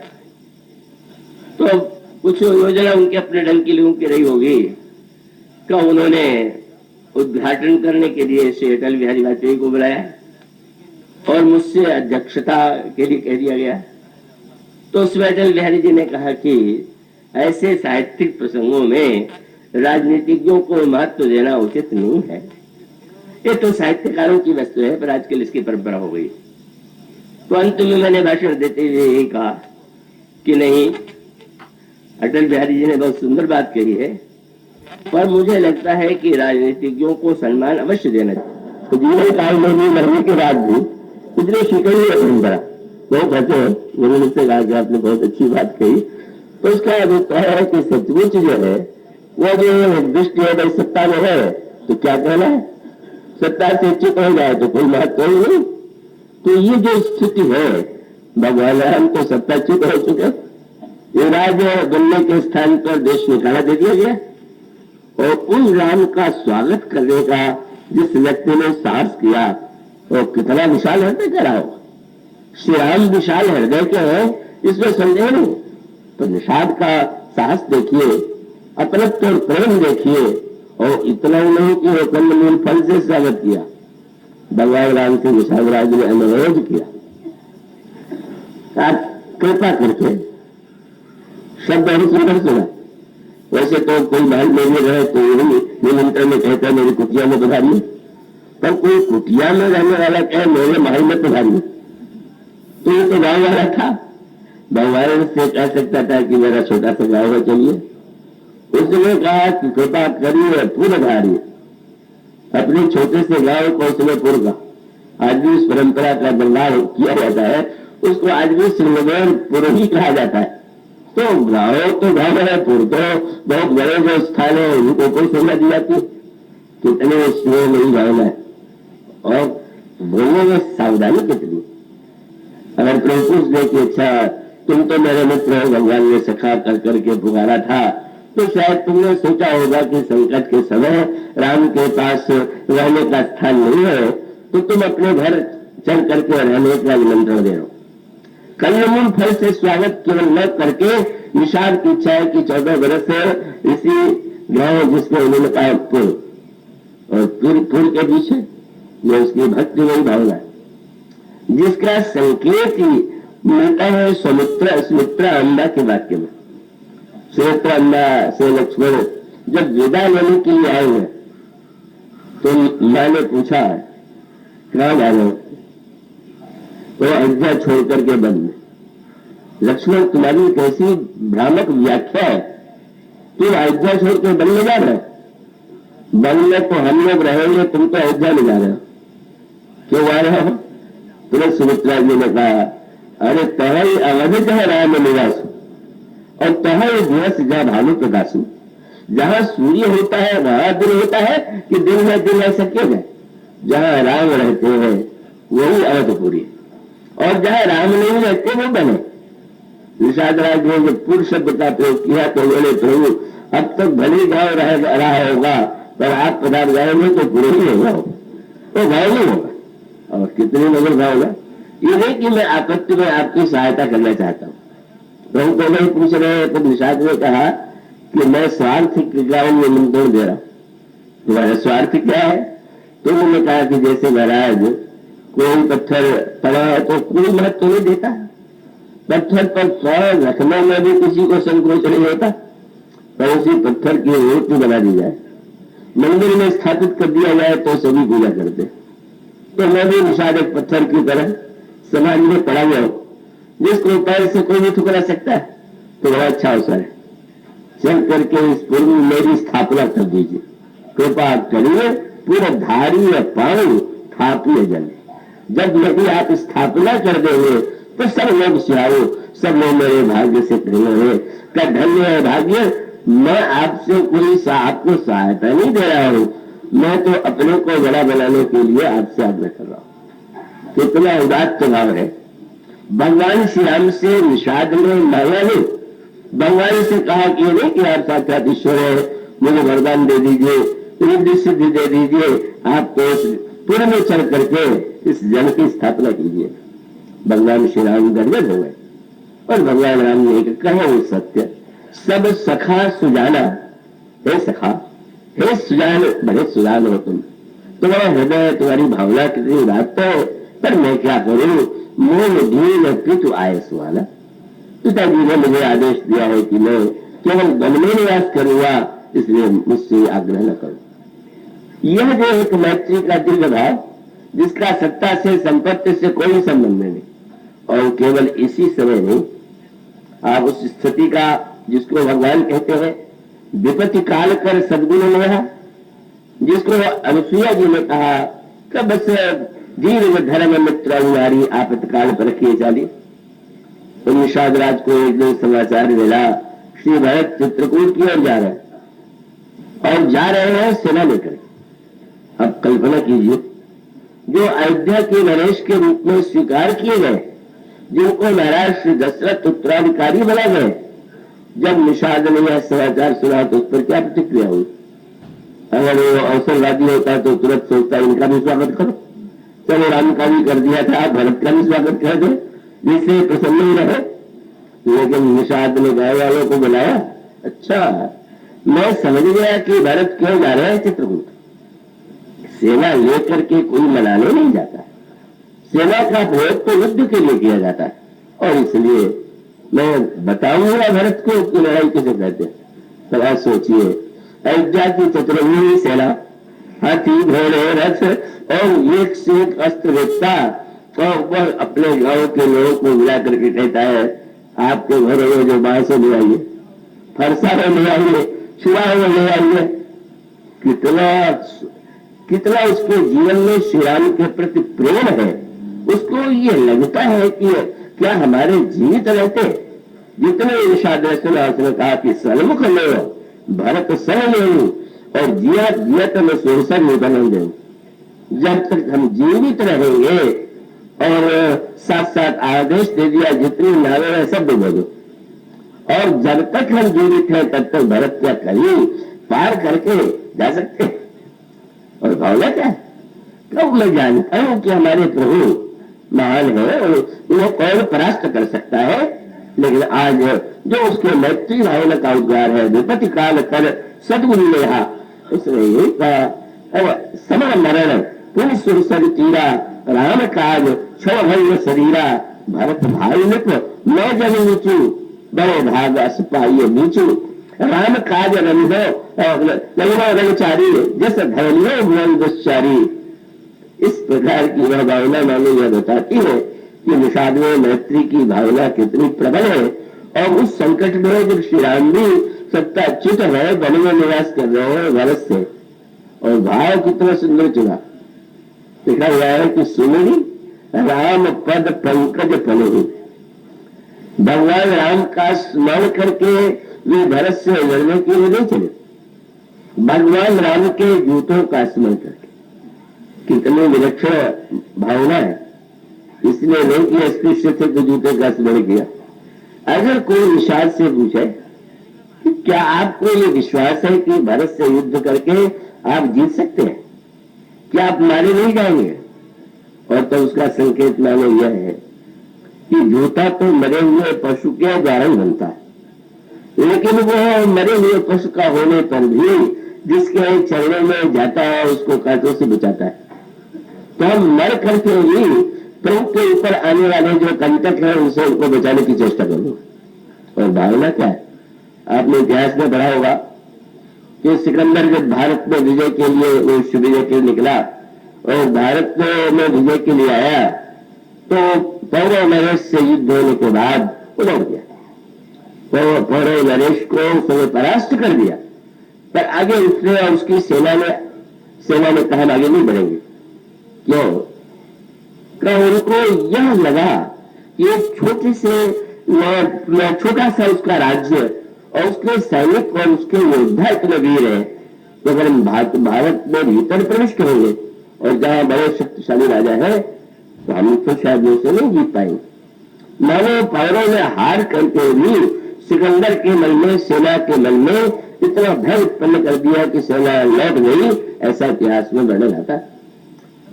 तो कुछ योजना उनके अपने ढंग की लोगों की रही होगी, का उन्होंने उद्घाटन करने के लिए श्री अटल बिहारी वाजपेयी को बुलाया और मुझसे अध्यक्षता के लिए कह दिया गया। तो उसमें अटल बिहारी जी ने कहा कि ऐसे साहित्यिक प्रसंगों में राजनीतिज्ञों को महत्व देना उचित नहीं है, ये तो साहित्यकारों की वस्तु है, पर आजकल इसकी परंपरा हो गई। तो अंत में मैंने भाषण देते हुए यही कहा कि नहीं, अटल बिहारी जी ने बहुत सुंदर बात कही है, पर मुझे लगता है कि राजनीतिज्ञों को सम्मान अवश्य देना चाहिए। तो जीवन काल में भी मरने के बाद भी इतने शिकड़ी है परंपरा, वो कहते हैं, मैंने मुझसे कहा कि आपने बहुत अच्छी बात कही। तो उसका अभिप्राय है कि सचमुच जो है वो जो दृष्टि है सत्ता में है तो क्या कहना है, सत्ता से च्युत हो जाए तो कोई महत्व नहीं। तो ये जो स्थिति है, भगवान राम तो सत्ता च्युत हो चुके, युवराज बनने के स्थान पर देश निकाला दे दिया गया, और उस राम का स्वागत करने का जिस व्यक्ति ने साहस किया वो कितना विशाल हृदय का रहा होगा। श्री राम विशाल हृदय के हैं, इसमें संदेह नहीं। तो निषाद का साहस देखिए, अपनत्व और प्रेम देखिए, और इतना ही नहीं कि वो कंदमूल फल से स्वागत किया, भगवान राम से निषाद राज ने अनुरोध किया, आप कृपा करके शब्द सुंदर सुना। वैसे तो कोई महल में भी रहे तो यही निमंत्रण में कहता है मेरी कुटिया में पधारिए, पर कोई कुटिया में रहने वाला कहे मेरे महल में पधारिए, तो ये तो गाँव वाला था, भगवान से कह सकता था कि मेरा छोटा सा गाँव है, चलिए। उसने कहा कि कृपा करिए पूर्ण धारिए, अपने छोटे से गाँव को उसने पूर्ण कहा। आज भी इस परंपरा का बदलाव किया जाता है, उसको आज भी श्रीनगर ही कहा जाता है। तो गाँव तो गाँव है, पुर तो बहुत बड़े जो स्थान है उनको कोई संज्ञा दी जाती, कितने स्नेह नहीं गाँव है, और बोलने में सावधानी कितनी। अगर प्रभु पूछ दे कि अच्छा तुम तो मेरे मित्र हो, भगवान ने सखा कर करके पुकारा था, तो शायद तुमने सोचा होगा कि संकट के समय राम के पास रहने का स्थान नहीं है, तो तुम अपने घर चल करके रहने का निमंत्रण दे रहे हो। कंदमूल फल से स्वागत केवल न करके निषाद की इच्छा है कि 14 वर्ष इसी गांव जिसमें उन्होंने कहा पुर, और पुर के पीछे ये उसकी भक्ति वही भावना है, जिसका संकेत ही मिलता है सुमित्रा अम्बा के वाक्य में। सुमित्रा अम्बा से लक्ष्मण जब विदा लेने के लिए आए हैं तो मां ने पूछा कहां जा रहे हो, तो अयोध्या छोड़ करके वन में। लक्ष्मण तुम्हारी कैसी भ्रामक व्याख्या है, तुम अयोध्या छोड़ के वन में जा रहे हो, वन में तो हम लोग रहेंगे, तुम तो अयोध्या में जा रहे हो, क्यों आ रहे हो? तुरंत सुमित्रा जी ने कहा अरे तहई अवधित है राम निवासु, और तहई दिवस जहाँ भानु प्रकाशु, जहाँ सूर्य होता है वहां दिन होता है कि दिन में दिन ऐसा क्यों है? जहाँ राम रहते हैं वही अवधपुरी, और जहाँ राम नहीं रहते वो बने। निषाद राज ने जब पुर शब्द का प्रयोग किया तो बोले प्रभु अब तक भले गाँव रहा होगा, पर आप पधार जाएंगे तो पूरे ही होगा, वो गाँव नहीं होगा। और कितने नगर गाँव होगा, ये नहीं कि मैं आपत्ति में आपकी सहायता करना चाहता हूँ। प्रभु को नहीं पूछ रहे हैं, तो निषाद ने कहा कि मैं स्वार्थ के गाँव में निमंत्रण दे रहा हूँ, तुम्हारा स्वार्थ क्या है? तो उन्होंने कहा कि जैसे महाराज कोई पत्थर पड़ा है तो कोई महत्व नहीं देता, पत्थर पर पैर रखने में भी किसी को संकोच नहीं होता, पर उसी पत्थर की मूर्ति बना दी जाए, मंदिर में स्थापित कर दिया जाए तो सभी पूजा करते। तो मैं भी निषाद एक पत्थर की तरह समाज में पड़ा गया हूं, जिसको पैर से कोई नहीं ठुकरा सकता है, तो बड़ा अच्छा अवसर है। चल करके इस पूर्व में मेरी स्थापना कर दीजिए, कृपा करिए पूरे धारी पानी थापिए जल। जब यदि आप स्थापना कर देंगे तो सब लोग सियाओ, सब लोग मेरे भाग्य से प्रेम है, क्या धन्य है भाग्य, मैं आपसे कोई आपको सहायता नहीं दे रहा हूं, मैं तो अपने को बड़ा बनाने के लिए आपसे आग्रह कर रहा हूं। कितना उदात्त भाव है। भगवान श्री राम से निषाद में मांगा नहीं, भगवान से कहा कि नहीं कि आप साक्षात ईश्वर है, मुझे वरदान दे दीजिए, रिद्धि सिद्धि दे दीजिए, आप तो पुर में चढ़ करके इस जन की स्थापना कीजिए। भगवान श्री राम गदगद हो गए और भगवान राम ने कहा वो सत्य, सब सखा सुजाना, हे सखा, हे सुजान, बड़े सुजान हो तुम, तुम्हारा हृदय तुम्हारी भावना कितनी उदात्त है, पर मैं क्या करूं, मोह दीन पितु आए सुहाना। पिताजी ने मुझे आदेश दिया है कि मैं केवल वन में निवास करूंगा, इसलिए मुझसे आग्रह न करो। यह जो एक मैत्री का दीर्घ भाव, जिसका सत्ता से संपत्ति से कोई संबंध नहीं, और केवल इसी समय नहीं, आप उस स्थिति का जिसको भगवान कहते हैं विपत्ति काल कर सदगुण लेहा, जिसको अनुसुईया जी ने कहा कि बस दीर्घ धर्म मित्र अनुहारी आपत्काल पर रखिए चाली। तो निषाद राज को एक दिन समाचार मिला, श्री भरत चित्रकूट की ओर जा रहे हैं और जा रहे हैं सेना लेकर। अब कल्पना कीजिए, जो अयोध्या के नरेश के रूप में स्वीकार किए गए, जिनको महाराज श्री दशरथ उत्तराधिकारी बना गए, जब निषाद ने यह समाचार सुना तो उस पर क्या प्रतिक्रिया हुई? अगर वो अवसरवादी होता तो तुरंत सोचता इनका भी स्वागत करो, चलो राम का भी कर दिया था, भरत का भी स्वागत कर दो, जिससे प्रसन्न ही रहे। लेकिन निषाद ने गाय वालों को बुलाया, अच्छा मैं समझ गया कि भरत क्यों जा रहे हैं चित्रकूट। सेना लेकर के कोई मनाने नहीं जाता, सेना का प्रयोग तो युद्ध के लिए किया जाता है, और इसलिए मैं बताऊंगा भरत को कि लड़ाई किसे कहते हैं। थोड़ा सोचिए, अयोध्या की चतुर्भुज सेना, हाथी घोड़े रथ और एक से एक अस्त्र वेचता, और वह अपने गांव के लोगों को मिला करके कहता है आपके घरों में जो बांस ले आइए, फरसा ले आइए, चुरा ले आइए। कितना उसके जीवन में श्री राम के प्रति प्रेम है। उसको ये लगता है कि क्या हमारे जीवित रहते, जितने निषाद ने कहा कि सन्मुख ले भरत सन ले, और जिया जिया तो मैं सोरसा निधन दे। जब तक हम जीवित रहेंगे, और साथ साथ आदेश दे दिया जितनी नावे है सब डूबो दो, और जब तक हम जीवित हैं तब तक भरत क्या कहीं पार करके जा सकते हैं। और भावना क्या है, कब मैं जानता हूं कि हमारे प्रभु महान है और उन्हें कौन परास्त कर सकता है, लेकिन आज जो उसके मैत्री भावना का उद्गार है, विपत्ति काल कर सदगुरु लेहा, उसने यही कहा समय मरण पुण्य सुरसर तीरा, राम काज छो भय शरीरा, भरत भाई निप मैं जन नीचू, बड़े भाग असपाइये नीचू, राम काज रंगो रंगचारी, जस धैर्यो भुवन दुश्चारी। इस प्रकार की वह भावना मानो यह बताती है कि निषाद में मैत्री की भावना कितनी प्रबल है, और उस संकट में जब श्री राम भी सत्ताच्युत है, वन में निवास कर रहे हैं भरत से, और भाव कितना सुंदर चुना। लिखा हुआ है कि सुनरी राम पद पंकज पलही, भगवान राम का स्मरण करके वे भरत से लड़ने के लिए नहीं चले, भगवान राम के जूतों का स्मरण करके। कितने विलक्षण भावना है, इसलिए नहीं कि अस्पृश्य थे तो जूते का स्मरण किया। अगर कोई निषाद से पूछे कि क्या आपको ये विश्वास है कि भरत से युद्ध करके आप जीत सकते हैं, क्या आप मारे नहीं जाएंगे, और तो उसका संकेत मानो यह है कि जूता तो मरे हुए पशु के कारण बनता है, लेकिन वो मरे हुए पशु का होने पर भी जिसके चरणों में जाता है उसको कांटों से बचाता है। तो हम मर करके ही प्रभु के ऊपर आने वाले जो कंटक है उनसे उनको बचाने की चेष्टा करेंगे। और भावना क्या है, आपने इतिहास में पढ़ा होगा कि सिकंदर जब भारत में विजय के लिए विजय के लिए निकला और भारत में विजय के लिए आया, तो पौरव नरेश से युद्ध होने के बाद वो लौट गया। पौरव नरेश को उसने परास्त कर दिया, पर आगे उसने और उसकी सेना ने कहा आगे नहीं बढ़ेंगे। क्यों? उनको यह लगा कि एक छोटा सा उसका राज्य और उसके सैनिक और उसके योद्धा इतने वीर है, तो अगर हम भारत में भीतर प्रवेश करेंगे और जहां बड़े शक्तिशाली राजा है तो हम तो शायद उनसे नहीं जीत पाएंगे। मानो पौरव ने हार करके भी सिकंदर के मन में, सेना के मन में इतना भय उत्पन्न कर दिया कि सेना लौट गई, ऐसा इतिहास में वर्णन आता।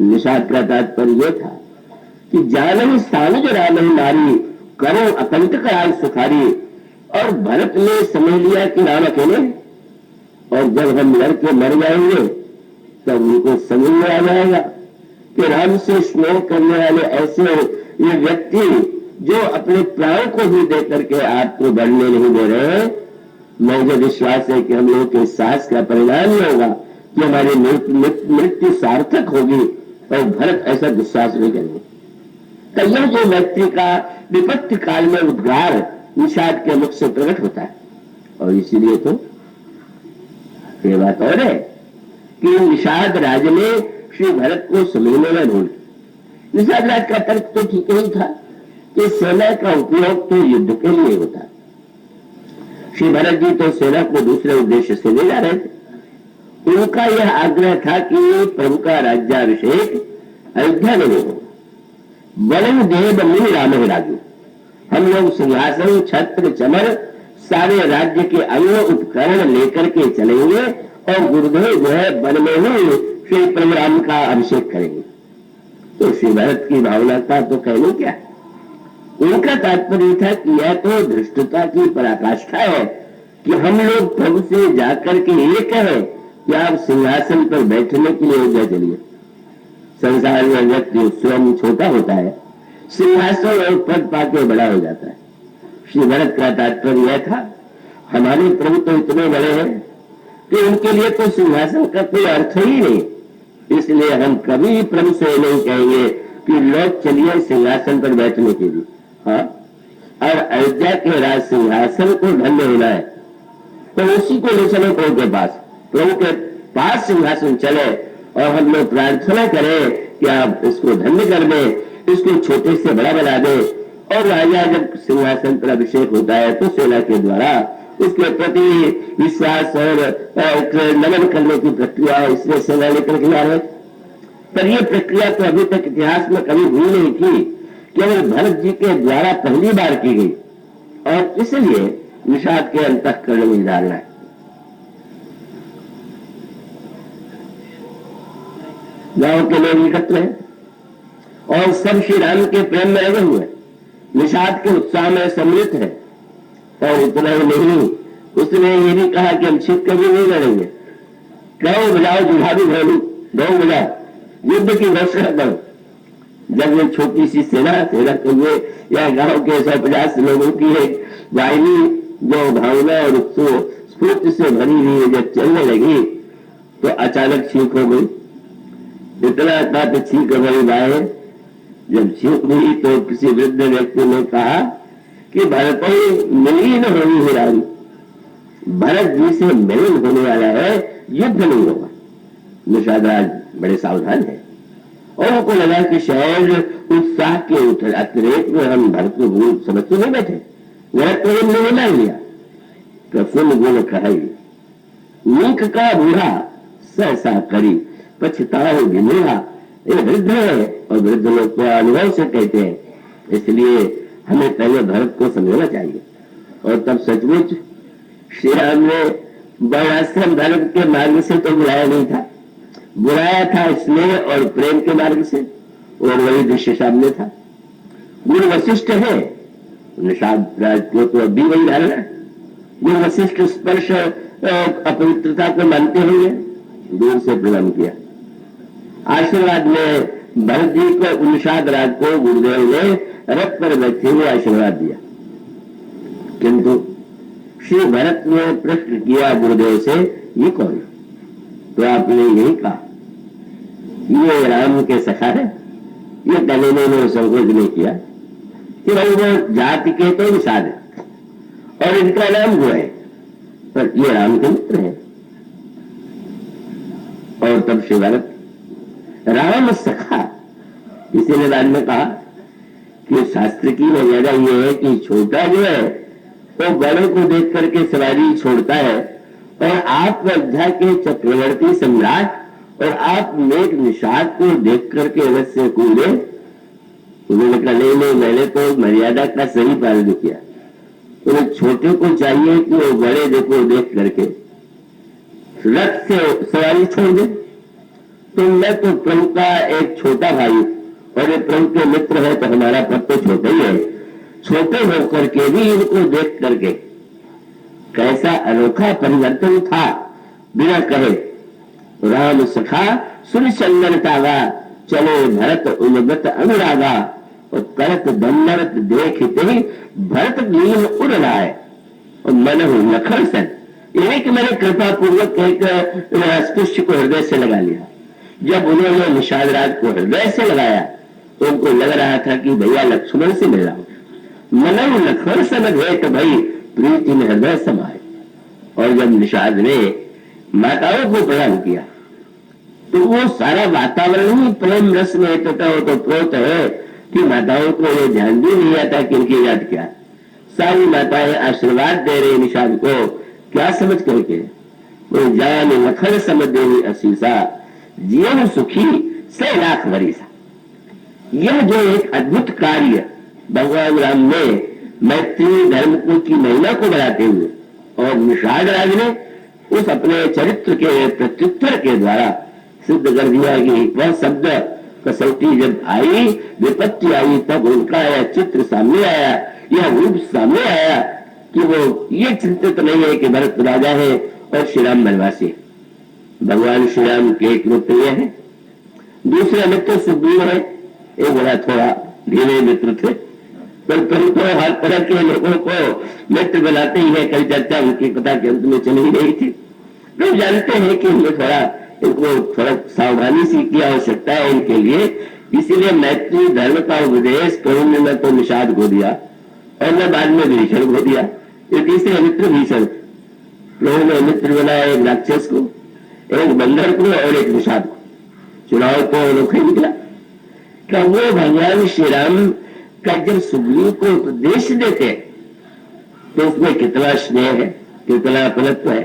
निषाद का तात्पर्य यह था कि जानवी सानुज राम नारी करो अकंटक राज सुखारी, और भरत ने समझ लिया कि राम अकेले, और जब हम लड़के मर जाएंगे तब उनको समझ में आ जाएगा कि राम से स्नेह करने वाले ऐसे ये व्यक्ति जो अपने प्राणों को भी दे करके आपको बढ़ने नहीं दे रहे, मुझे विश्वास है कि हम लोगों के साहस का परिणाम ये होगा कि हमारी मृत्यु सार्थक होगी, और भरत ऐसा दुस्साहस नहीं करेंगे। तो यह जो व्यक्ति का विपत्ति काल में उद्गार निषाद के मुख से प्रकट होता है, और इसीलिए तो ये बात और है कि निषाद राज ने श्री भरत को समझने में भूल। निषाद राज का तर्क तो ठीक ही था कि सेना का उपयोग तो युद्ध के लिए होता है। श्री भरत जी तो सेना को दूसरे उद्देश्य से ले जा रहे थे। उनका यह आग्रह था कि प्रभु का राज्याभिषेक अयोध्या में नहीं होगा। बड़े देव मुनि राम राजू, हम लोग सिंहासन छत्र चमर सारे राज्य के अंग उपकरण लेकर के चलेंगे और गुरुदेव जो है वन में ही श्री प्रभु राम का अभिषेक करेंगे। तो श्री भरत की भावना का तो कहने क्या, उनका तात्पर्य था कि यह तो धृष्टता की पराकाष्ठा है कि हम लोग प्रभु से जाकर के ये कहें कि आप सिंहासन पर बैठने के लिए अयोध्या चलिए। संसार में व्यक्ति स्वयं छोटा होता है, सिंहासन और पद पाके बड़ा हो जाता है। श्री भरत का तात्पर्य यह था, हमारे प्रभु तो इतने बड़े हैं कि उनके लिए तो सिंहासन का कोई अर्थ ही नहीं, इसलिए हम कभी प्रभु से नहीं कहेंगे कि लौट चलिए सिंहासन पर बैठने के लिए। हाँ, और अयोध्या के राज सिंहासन को धन्य होना है तो उसी को ले चले प्रभु के पास, प्रभु के पास सिंहासन चले और हम लोग प्रार्थना करें कि आप इसको धन्य कर दें, इसको छोटे से बड़ा बना दें, और राजा जब सिंहासन पर अभिषेक होता है तो सेना के द्वारा उसके प्रति विश्वास और नमन करने की प्रक्रिया है, इसलिए सेना लेकर के जा रहे। पर यह प्रक्रिया तो अभी तक इतिहास में कभी हुई नहीं थी, केवल भरत जी के द्वारा पहली बार की गई, और इसलिए निषाद के अंतःकरण में डालना है। गांव के लोग एकत्र हैं और सब श्री राम के प्रेम में लगे हुए, निषाद के उत्साह में सम्मिलित है। और इतना ही नहीं, उसने ये भी कहा कि हम छिप कभी नहीं लड़ेंगे, कहो बजाओ जुझारू घरेलू दो बजाओ, युद्ध की घोषणा करो। जब ये छोटी सी सेना के लिए या गांव के 150 लोगों की एक वाहिनी जो भावना और स्फूर्ति से भरी हुई जब चलने लगी तो अचानक छींक हो गई। इतना था तो छींक गई बाहर। जब छींक हुई तो किसी वृद्ध व्यक्ति ने कहा कि भरत मिलन होनी है राम, भरत जी से मिलन होने वाला है, युद्ध नहीं होगा। निषाद राज बड़े सावधान है और उनको लगा कि शायद उत्साह के अतिरेक में हम भरत को भूल समझ तो नहीं बैठे, भरत को निर्णय मान लिया। प्रफुल्ल गुण कहे नीक का बूढ़ा सहसा करी पछताओ विमूढ़ा। ये वृद्ध है और वृद्ध लोग को अनुभव से कहते हैं, इसलिए हमें पहले भरत को समझना चाहिए। और तब सचमुच श्री राम ने वर्णाश्रम धर्म के मार्ग से तो बुलाया नहीं था, बुलाया था स्नेह और प्रेम के मार्ग से, और वही दृश्य सामने था। गुरु वशिष्ठ है, निषाद राज को तो अभी वही धारणा। गुरु वशिष्ठ स्पर्श अपवित्रता को मानते हुए दूर से प्रणाम किया। आशीर्वाद में भरत जी को निषाद राज को गुरुदेव ने रथ पर बैठे हुए आशीर्वाद दिया। किंतु श्री भरत ने प्रश्न किया गुरुदेव से, ये कौन? तो आपने यही कहा ये राम के सखा है। ये कहने में संकोच नहीं किया, कि भाई वो जाति के तो निषाद है और इनका नाम वो है, पर ये राम के मित्र है। और तब श्री भरत राम सखा, किसी ने बाद में कहा कि शास्त्र की मर्यादा ये है कि छोटा जो है वो बड़े को देख करके सवारी छोड़ता है, और आप अयोध्या के चक्रवर्ती सम्राट और आप मेघ निषाद को देख करके अवश्य कूदे। उन्होंने कहा नहीं, मैंने तो मर्यादा का सही पालन किया। उन्हें छोटे को चाहिए कि वो बड़े देखो देख करके रथ से सवारी छोड़ दे। तो मैं तो प्रभु का एक छोटा भाई और ये प्रभु के मित्र है, तो हमारा पद तो छोटा ही है। छोटे होकर के भी इनको देख करके कैसा अनोखा परिवर्तन था, बिना कहे राम सखा सुन चंदन तागा, चले भरत उलगत अनुरागा। और करत दंडवत देखते ही भरत नील उड़ रहा है और मन लखन सन, यही कि मैंने कृपा पूर्वक एक स्पुष्ट को हृदय से लगा लिया। जब उन्होंने निषाद राज को हृदय से लगाया तो उनको लग रहा था कि भैया लक्ष्मण से मिल रहा हूं। मन लखन सन भेंट भई प्रीति में हृदय समाये। और जब निषाद ने माताओं को प्रणाम किया तो वो सारा वातावरण ही प्रेम रस में तो प्रोत है कि माताओं को ये ध्यान भी नहीं आता कि इनकी जात क्या। सारी माताएं आशीर्वाद दे रही निषाद को, क्या समझ करके वो जान लखन समझ दे असीसा, जीवन सुखी से लाख वरीसा। यह जो एक अद्भुत कार्य भगवान राम ने मैत्री धर्म की महिमा को बढ़ाते हुए और निषाद राज ने उस अपने चरित्र के प्रत्युत्तर के द्वारा सिद्ध कर दिया कि वह शब्द कसौटी जब आई, विपत्ति आई, तब उनका यह चित्र सामने आया, यह रूप सामने आया कि वो ये चिंतित नहीं है कि भरत राजा है और श्री राम वनवासी। भगवान श्री राम के एक मित्र ये है, दूसरे मित्र सुग्रीव है। एक बड़ा थोड़ा धीरे मित्र थे, पर तो हर तरह के लोगों को मित्र बनाते ही है। कई चर्चा उनकी कथा के अंत में चली ही रही थी। लोग जानते हैं कि इनको थोड़ा सावधानी सी की आवश्यकता है इनके लिए, इसीलिए मैत्री धर्म का उपदेश प्रभु ने तो निषाद को दिया और मैं बाद में भीषण को दिया। ये तीसरे मित्र भीषण, प्रभु ने मित्र बनाया एक राक्षस को, एक बंदर को और एक निषाद को। चुनाव तो अनोखा ही निकला। क्या वो भगवान श्री राम का जब सुग्रीव को उपदेश देते तो उसमें कितना स्नेह है, कितना अपनत्व है।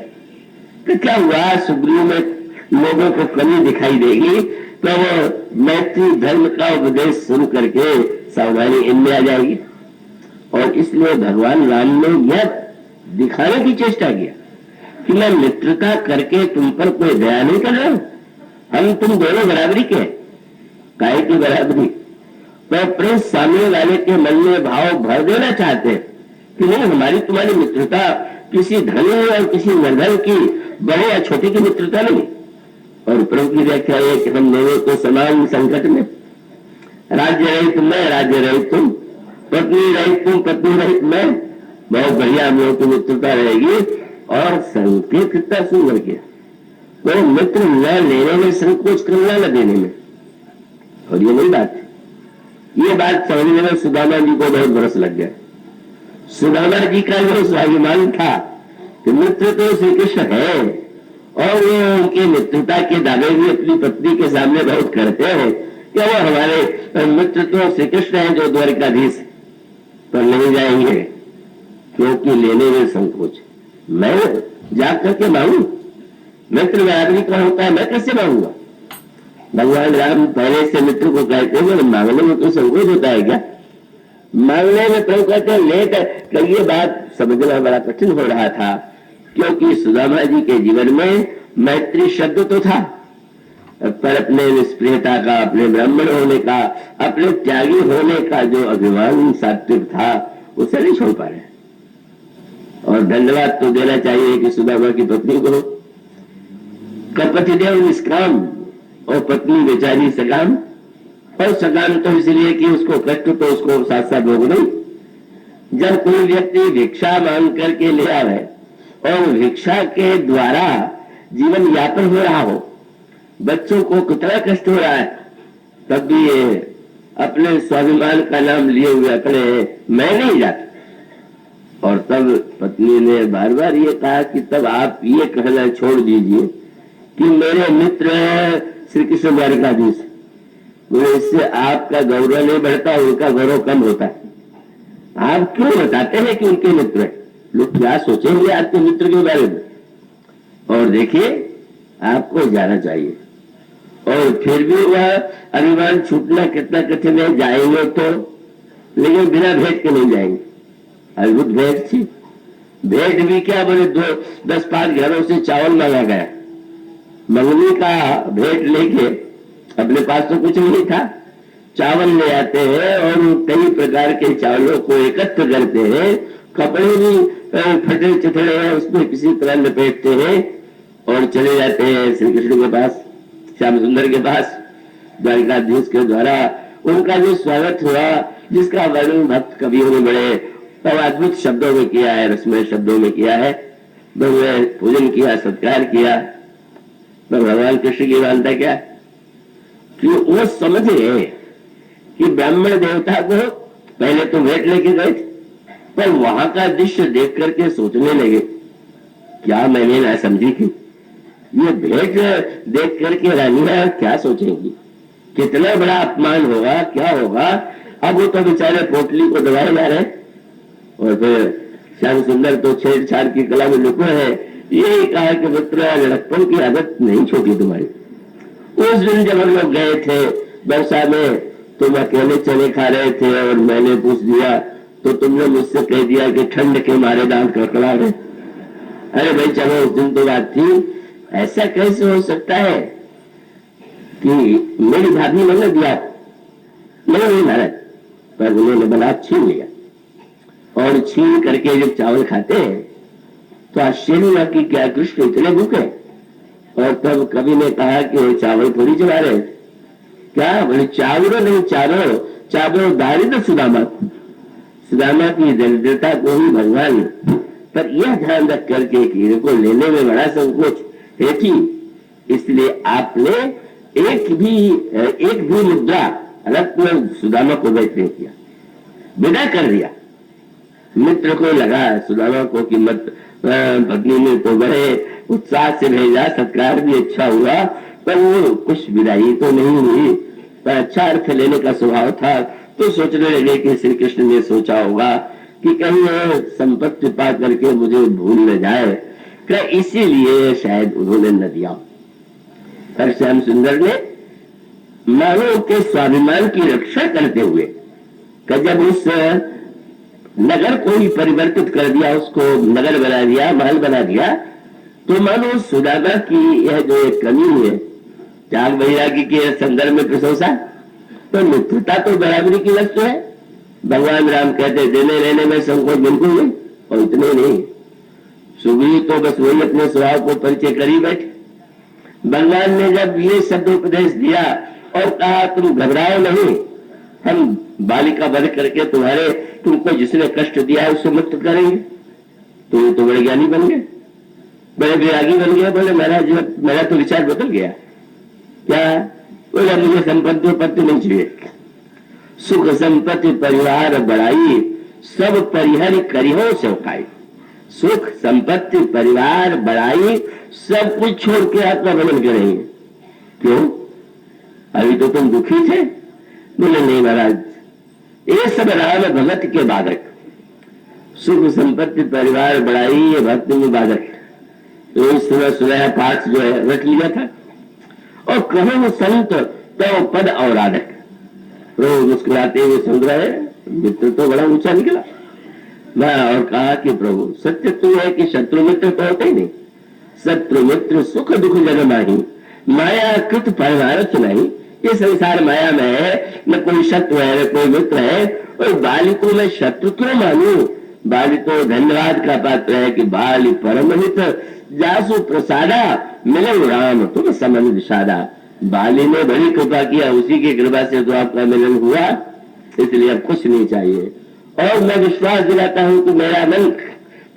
तो क्या हुआ, सुग्रीव में लोगों को कमी दिखाई देगी तो वो मैत्री धर्म का उपदेश सुन करके सावधानी इनमें आ जाएगी। और इसलिए भगवान राम ने यह दिखाने की चेष्टा किया कि मैं मित्रता करके तुम पर कोई दया नहीं कर रहा हूं, हम तुम दोनों बराबरी के। काहे की बराबरी? तो अपने सामने वाले के मन में भाव भर देना चाहते हैं कि नहीं, हमारी तुम्हारी मित्रता किसी धनी और किसी निर्धन की, बड़े या छोटे की मित्रता नहीं। और प्रभु की व्याख्या है कि हम दोनों तो समान संकट में, राज्य रहित मैं, राज्य रहित तुम, पत्नी रहित तुम, पत्नी रहित मैं, बहुत बढ़िया हम लोगों की मित्रता रहेगी। और संकेत कितना सुंदर किया, वो मित्र न लेने में संकोच करना, न देने में। और ये नहीं बात, ये बात समझने में सुदामा जी को बहुत बरस लग गया। सुदामा जी का जो स्वाभिमान था कि मित्र तो श्री कृष्ण है, और वो उनकी मित्रता के दावे भी अपनी पत्नी के सामने बहुत करते हैं कि वो हमारे मित्र तो श्री कृष्ण है जो द्वारकाधीश पर नहीं जाएंगे, क्योंकि लेने में संकोच। मैं जा करके मांगू, मित्र बराबरी का होता है, मैं कैसे मांगूंगा? भगवान राम पहले से मित्र को कहते हैं मांगने में तो संकोच होता है क्या? मांगने में प्रभु कहते हैं लेकर। ये बात समझना बड़ा कठिन हो रहा था, क्योंकि सुदामा जी के जीवन में मैत्री शब्द तो था, पर अपने निष्प्रियता का, अपने ब्राह्मण होने का, अपने त्यागी होने का जो अभिमान सात्विक था, उसे नहीं छोड़ पा रहे। और धन्यवाद तो देना चाहिए कि सुदामा की पत्नी को, कपतिदेव निष्काम और पत्नी बेचारी सकाम। और सकाम तो इसलिए कि उसको कष्ट तो उसको साथ साथ भोग नहीं। जब कोई व्यक्ति भिक्षा मांग करके ले आवे और भिक्षा के द्वारा जीवन यापन हो रहा हो, बच्चों को कितना कष्ट हो रहा है, तब भी ये अपने स्वाभिमान का नाम लिए हुए अकड़े हैं, मैं नहीं जाता। और तब पत्नी ने बार बार ये कहा कि तब आप ये कहना छोड़ दीजिए कि मेरे मित्र श्री कृष्ण द्वारकाधीश, बोले इससे आपका गौरव नहीं बढ़ता, उनका गौरव कम होता है। आप क्यों बताते हैं कि उनके मित्र हैं? लोग क्या सोचेंगे आपके मित्र के बारे में? और देखिए, आपको जाना चाहिए। और फिर भी वह अभिमान छूटना कितना कठिन है। जाएंगे तो, लेकिन बिना भेंट के नहीं जाएंगे। अद्भुत भेंट थी। भेंट भी क्या, बोले 10-5 घरों से चावल मांगा गया। मंगनी का भेंट लेके, अपने पास तो कुछ नहीं था, चावल ले आते हैं और कई प्रकार के चावलों को एकत्र करते हैं, कपड़े भी फटे चिथड़े हैं उसमें किसी तरह लपेटते हैं और चले जाते हैं श्री कृष्ण के पास, श्याम सुंदर के पास। द्वारकाधीश के द्वारा उनका जो स्वागत हुआ, जिसका वर्णन भक्त कवियों ने बड़े और अद्भुत शब्दों में किया है, रसमय शब्दों में किया है। भगवान पूजन किया, सत्कार किया। तो भगवान कृष्ण की मानता क्या कि वो समझ गए कि ब्राह्मण देवता को पहले तो भेंट लेके गए थे, पर वहां का दृश्य देख करके सोचने लगे, क्या मैंने ना समझी थी? ये भेंट देख करके रानियां क्या सोचेंगी, कितना बड़ा अपमान होगा, क्या होगा। अब वो तो बेचारे पोटली को दबाए जा रहे, और फिर श्याम सुंदर तो छेड़छाड़ की कला में लुके है। यही कहा कि मित्र, लड़कपन की आदत नहीं छोटी तुम्हारी। उस दिन जब हम लोग गए थे वर्षा में, तुम अकेले चने खा रहे थे और मैंने पूछ दिया तो तुमने मुझसे कह दिया कि ठंड के मारे दांत कड़कड़ा रहे। अरे भाई चलो, उस दिन तो बात थी। ऐसा कैसे हो सकता है कि मेरी भाभी ने दिया? नहीं महाराज, पर उन्होंने बना छीन लिया, और छीन करके जब चावल खाते हैं तो आश्चर्य हुआ कि क्या कृष्ण इतने भूखे? और तब कवि ने कहा कि चावल थोड़ी चला रहे, क्या बोले? चावलों नहीं, चावलों दारिद्र सुदामा की दरिद्रता को ही भगवान, पर यह ध्यान रख करके कि इनको लेने में बड़ा संकोच है थी, इसलिए आपने एक भी मुद्रा रत्न सुदामा को भेंट नहीं किया, विदा कर दिया। मित्र को लगा सुदामा को कि मत पत्नी ने तो बड़े उत्साह से भेजा, सत्कार भी अच्छा हुआ, पर वो कुछ विदाई तो नहीं हुई, पर अच्छा अर्थ लेने का स्वभाव था। तो सोचने लगे कि श्री कृष्ण ने सोचा होगा कि कहीं संपत्ति पा करके मुझे भूल न जाए, क्या इसीलिए शायद उन्होंने न दिया। पर श्याम सुंदर ने मानव के स्वाभिमान की रक्षा करते हुए जब उस नगर को ही परिवर्तित कर दिया, उसको नगर बना दिया, महल बना दिया, तो मानो सुदामा की यह जो एक कमी है, त्याग वैरागी के संदर्भ में प्रशंसा, तो मित्रता तो बराबरी की वस्तु है। भगवान राम कहते देने लेने में संकोच बिल्कुल नहीं, और इतने नहीं, सुग्रीव तो बस वही अपने स्वभाव को परिचय कर ही बैठे। भगवान ने जब ये शब्द उपदेश दिया और कहा तुम घबराओ नहीं, हम बालिका वध करके तुमको जिसने कष्ट दिया है उससे मुक्त करेंगे, तो बड़े ज्ञानी बन गए, बड़े वैरागी बन गए। बोले महाराज मेरा तो विचार बदल गया। क्या? बोले मुझे संपत्ति उपत्ति नहीं चाहिए, सुख संपत्ति परिवार बढ़ाई, सब परिहर करिहो सेवकाई। सुख संपत्ति परिवार बढ़ाई, सब कुछ छोड़ के आत्मा भजन करेंगे। क्यों? अभी तो तुम दुखी थे। बोले नहीं महाराज, ये सब राम भगत के बाधक, सुख संपत्ति परिवार बढ़ाई ये भक्ति में बाधक। तो इस सुलह पाठ जो है रख लिया था। और कहो संत तो पद औराधक, रोज मुस्कुराते हुए सुन रहे, मित्र तो बड़ा ऊंचा निकला। और कहा कि प्रभु सत्य तो है कि शत्रु मित्र तो होते ही नहीं, शत्रु मित्र सुख दुख जग माही, माया कृत परिवार नहीं। ये संसार माया में है, न कोई शत्रु है न कोई मित्र है। और बाली को मैं शत्रु क्यों मानू? बाली तो धन्यवाद का पात्र है कि बाली परम मित्र, जासु प्रसादा मिले राम तुम समन विषादा। बाली ने बड़ी कृपा किया, उसी की कृपा से तो आपका मिलन हुआ, इसलिए अब कुछ नहीं चाहिए। और मैं विश्वास दिलाता हूं कि मेरा मन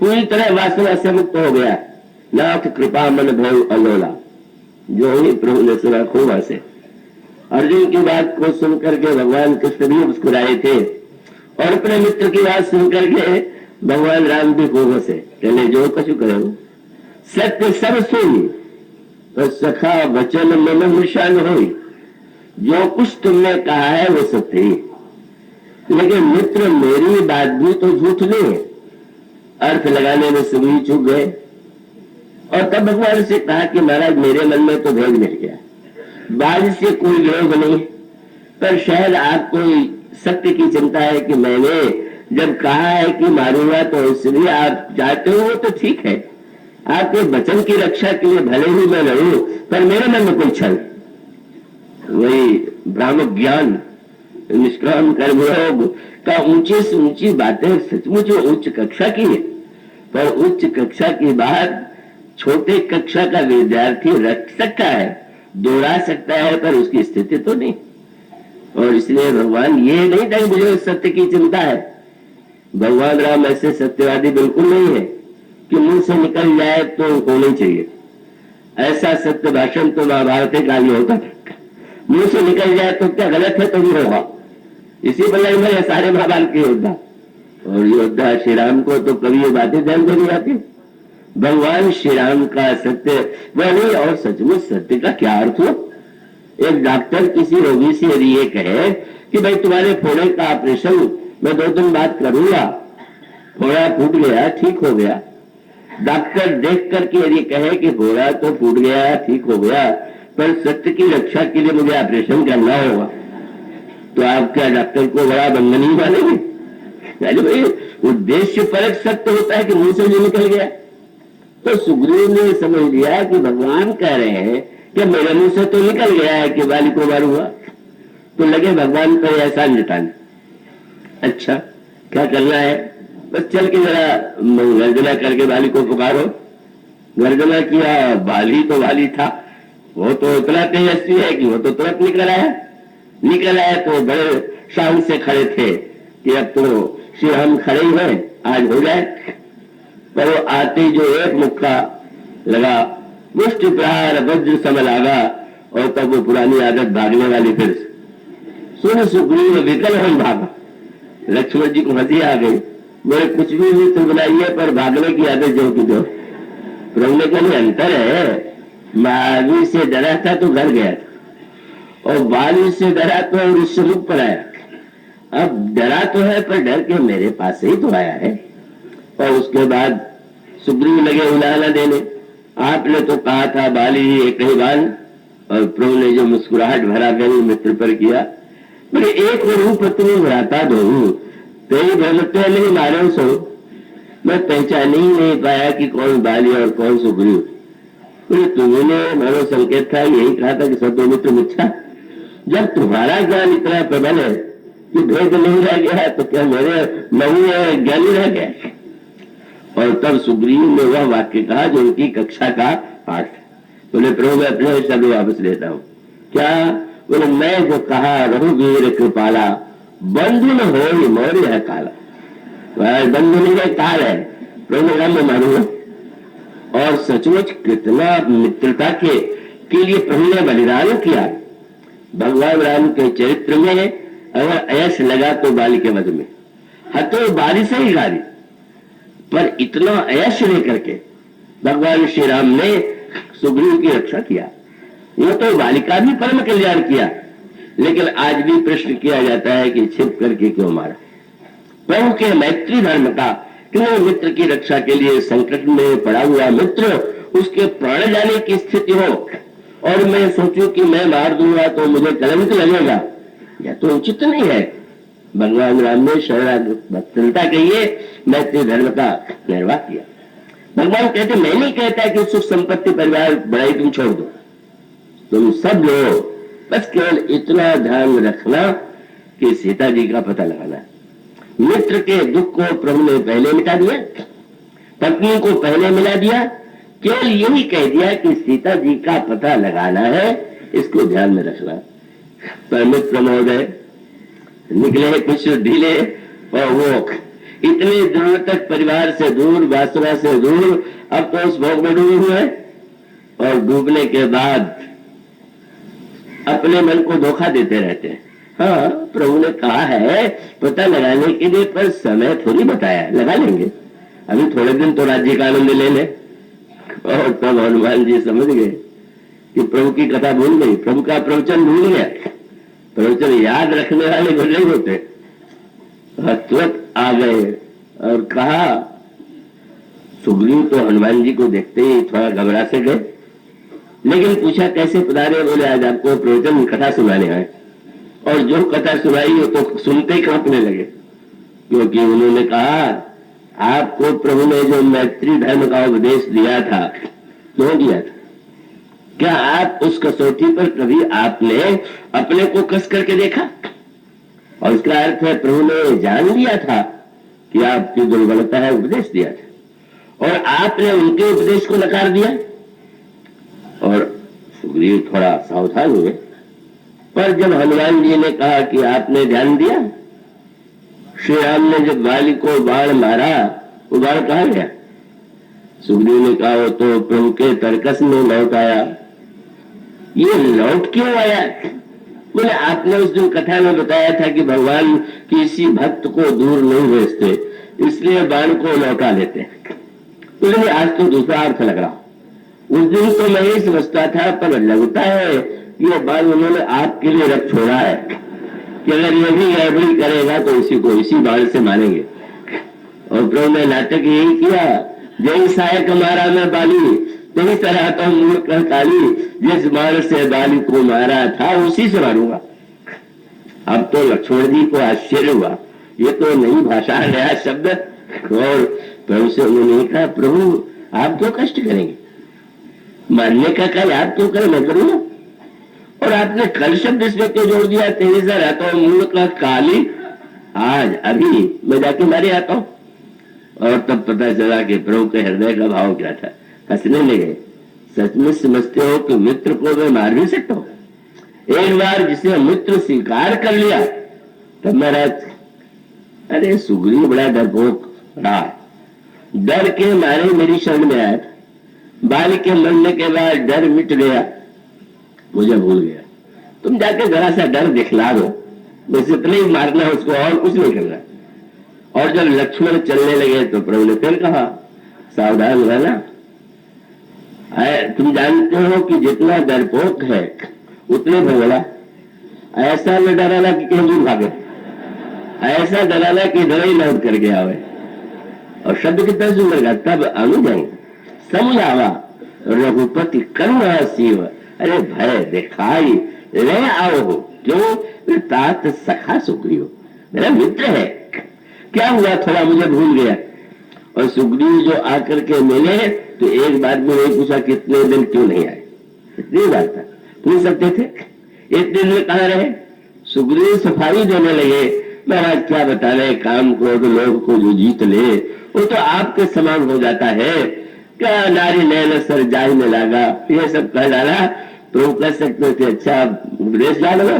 पूरी तरह वासना से मुक्त हो गया। नाथ कृपा मन भव अलोला, जो ही प्रभु ने सुना खूब हंसे। अर्जुन की बात को सुनकर के भगवान कृष्ण भी मुस्कुराए थे और अपने मित्र की बात सुनकर के भगवान राम भी खूब हंसे। कहले जो कछु करो सत्य सब सुन तो सखा वचन मन निशान हो। जो कुछ तुमने कहा है वो सत्य ही, लेकिन मित्र मेरी बात भी तो झूठ नहीं है। अर्थ लगाने में सभी चूक गए और तब भगवान से कहा कि महाराज मेरे मन में तो भेद मिल गया, बाज से कोई विरोध नहीं, पर शायद आपको सत्य की चिंता है कि मैंने जब कहा है कि मारूंगा तो इसलिए आप चाहते हो, वो तो ठीक है, आपके वचन की रक्षा के लिए भले ही मैं लड़ूं, पर मेरे मन में कोई छल, वही ब्राह्मण ज्ञान निष्काम कर्मयोग का ऊंची से ऊंची बातें सचमुच उच्च कक्षा की है, पर उच्च कक्षा की बात छोटे कक्षा का विद्यार्थी रख सकता है, दोहरा सकता है, पर उसकी स्थिति तो नहीं। और इसलिए भगवान ये नहीं था कि मुझे सत्य की चिंता है। भगवान राम ऐसे सत्यवादी बिल्कुल नहीं है कि मुंह से निकल जाए तो होना चाहिए। ऐसा सत्य भाषण तो महाभारत काल में होता था, मुंह से निकल जाए तो क्या गलत है तो भी होगा। इसी पर लड़ रहे सारे महाभारत के योद्धा, और योद्धा श्री राम को तो कभी ये बातें ध्यान में नहीं आती। भगवान श्री राम का सत्य वह नहीं, और सचमुच सत्य का क्या अर्थ हो। एक डॉक्टर किसी रोगी से यदि ये कहे कि भाई तुम्हारे फोड़े का ऑपरेशन मैं 2 दिन बाद करूंगा, फोड़ा फूट गया ठीक हो गया, डॉक्टर देख करके यदि कहे कि फोड़ा तो फूट गया ठीक हो गया, पर सत्य की रक्षा के लिए मुझे ऑपरेशन करना होगा, तो आप क्या डॉक्टर को बड़ा बंधन ही मानेंगे? भाई उद्देश्य परक सत्य होता है कि मुंह से जो निकल गया। तो सुग्रीव ने समझ लिया कि भगवान कह रहे हैं कि मेरे मुंह से तो निकल गया है कि बाली को मारूंगा, तो लगे भगवान पर एहसान जताने। अच्छा क्या करना है, बस चल के जरा गर्जना करके बाली को पुकारो। गर्जना किया, बाली तो बाली था, वो तो इतना तेजस्वी है कि वो तो तुरंत निकल आया तो बड़े शान से खड़े थे कि अब तो श्री हम खड़े ही हैं, आज हो जाए। पर वो आते जो एक मुक्का लगा, मुष्टि प्रहार वज्र सम लागा, और तब वो पुरानी आदत भागने वाली फिर सुन सुग्रीव विकल हम भागा। लक्ष्मण जी को हंसी आ गई, बोले कुछ भी मित्र बनाइए पर भागने की आदत जो की जो। प्रभु का नहीं अंतर है, महावीर से डरा था तो घर गया था, और बाली से डरा तो उससे मुख पर आया। अब डरा तो है पर डर के मेरे पास ही तो आया है। और उसके बाद सुग्रीव लगे उलाहना देने, आपने तो कहा था बाली ही एक ही बाल, और प्रभु ने जो मुस्कुराहट भरा गई मित्र पर किया, बोले एक रूप तुम्हें भराता दो, तेरी भ्रमत्व नहीं मारे सो, मैं पहचान ही नहीं पाया कि कौन बाली और कौन सुग्रीव। बोले तुमने मानो संकेत था, यही कहा था कि सत्वमित्र मिथ्या। जब तुम्हारा ज्ञान इतना प्रबल है कि भेद नहीं रह गया तो क्या मेरे महू ज्ञानी रह गया। और तब सुग्रीव ने वह वाक्य कहा जो उनकी कक्षा का पाठ था। बोले प्रभु मैं अपने शब्द वापस लेता हूँ। क्या? बोले मैं जो कहा रघुवीर कृपाला, बंधु न हो मौर्य है काला। बंधु नहीं है, काल है। प्रभु ने कहा मैं मारूंगा। और सचमुच कितना मित्रता के लिए प्रभु ने बलिदान किया। भगवान राम के चरित्र में अगर ऐश लगा तो बाली के वध में, हतो बाली से ही गाली, पर इतना ऐश लेकर के भगवान श्री राम ने सुग्रीव की रक्षा किया। वो तो बाली का भी परम कल्याण किया, लेकिन आज भी प्रश्न किया जाता है कि छिप करके क्यों मारा। प्रभु के मैत्री धर्म का क्यों मित्र की रक्षा के लिए संकट में पड़ा हुआ मित्र उसके प्राण जाने की स्थिति हो और मैं सोचूं कि मैं मार दूंगा तो मुझे कलंक लगेगा, यह तो उचित नहीं है। भगवान राम ने शरणागतता कहिए मैत्री धर्म का निर्वाह किया। भगवान कहते मैं नहीं कहता कि सुख संपत्ति परिवार बड़ाई तुम छोड़ दो, तुम सब लोग बस केवल इतना ध्यान रखना कि सीता जी का पता लगाना। मित्र के दुख को प्रभु ने पहले मिटा दिया, पत्नी को पहले मिला दिया, केवल यही कह दिया कि सीता जी का पता लगाना है, इसको ध्यान में रखना। पर मित्र महोदय निकले कुछ ढीले और वो इतने दूर तक परिवार से दूर, वासना से दूर, अब तो उस भोग में डूबे हुए और डूबने के बाद अपने मन को धोखा देते रहते हैं। हाँ, प्रभु ने कहा है पता लगाने के लिए, पर समय थोड़ी बताया है, लगा लेंगे, अभी थोड़े दिन तो राज्य का आनंद ले ले। और तब हनुमान जी समझ गए कि प्रभु की कथा भूल गई, प्रभु का प्रवचन भूल गया। प्रवचन याद रखने वाले जो नहीं होते, तुरंत आ गए और कहा, सुग्रीव तो हनुमान जी को देखते ही थोड़ा घबरा से गए, लेकिन पूछा कैसे पधारे? बोले आज आपको प्रवचन कथा सुनाने आए। और जो कथा सुनाई वो तो सुनते ही कांपने लगे, क्योंकि उन्होंने कहा आपको प्रभु ने जो मैत्री धर्म का उपदेश दिया था, क्यों दिया था? क्या आप उस कसौटी पर कभी आपने अपने को कस करके देखा? और इसका अर्थ है प्रभु ने जान लिया था कि आपकी दुर्बलता है, उपदेश दिया था, और आपने उनके उपदेश को नकार दिया। और सुग्रीव थोड़ा सावधान हुए, पर जब हनुमान जी ने कहा कि आपने ध्यान दिया, श्री राम ने जब बाली को बाण मारा, वो बाण कहाँ गया? सुग्रीव ने कहा वो तो प्रभु के तर्कस में लौट आया। ये लौट क्यों आया? बोले आपने उस दिन कथा में बताया था कि भगवान किसी भक्त को दूर नहीं भेजते, इसलिए बाण को लौटा लेते। बोले आज तो दूसरा अर्थ लग रहा। उस दिन तो मैं ही समझता था, पर लगता है ये बाण उन्होंने आपके लिए रख छोड़ा है कि अगर ये भी गड़बड़ी करेगा तो इसी को इसी बाण से मारेंगे। और प्रभु ने नाटक यही किया, जय सहायक मारा मैं बाली, तेरी तरह तो मूर्ख काली, जिस बाण से बाली को मारा था उसी से मारूंगा। अब तो लक्ष्मण जी को आश्चर्य हुआ, ये तो नई भाषा, नया शब्द। और प्रभु से उन्होंने कहा प्रभु आप क्यों कष्ट करेंगे, मारने का कल आप क्यों करें, मैं करूंगा। और आपने कल शब्द इसमें क्यों जोड़ दिया, तेरी से रहता हूँ मूर्ख काली, आज अभी मैं जाके मारे आता हूँ। और तब पता चला कि प्रभु के हृदय का भाव क्या था, हंसने लगे। सचमुच समझते हो कि मित्र को मैं मार भी सकता हूँ? एक बार जिसे मित्र स्वीकार कर लिया तब महाराज, अरे सुग्रीव बड़ा डरपोक रहा, डर के मारे मेरी शरण में आया था, बाल के मरने के बाद डर मिट गया, मुझे भूल गया। तुम जाके जरा सा डर दिखला दो, बस इतना ही मारना उसको, और कुछ नहीं करना। और जब लक्ष्मण चलने लगे तो प्रभु ने फिर कहा सावधान रहना, तुम जानते हो कि जितना डरपोक है उतने भगोड़ा। ऐसा न डराना कि कहीं दूर भागे, ऐसा डराना कि इधर ही लौट करके आवे। और शब्द कितना सुंदर का, तब अनुजंग समझावा रघुपति करुणा शिव, अरे भय दिखाई ले आओ हो, क्यों तात सखा सुग्रीव, मेरा मित्र है, क्या हुआ थोड़ा मुझे भूल गया। और सुग्रीव जो आकर के मिले तो एक बार में नहीं पूछा कितने दिन क्यों नहीं आए, इतनी बात था, पूछ सकते थे। एक दिन में कहा रहे, सुग्रीव सफाई देने लगे, महाराज क्या बता रहे, काम क्रोध लोग को जो जीत ले वो तो आपके समान हो जाता है, क्या नारी नैन सर जाय में लागा, ये सब कह डाला। तो कह सकते थे अच्छा उपदेश डाल लो।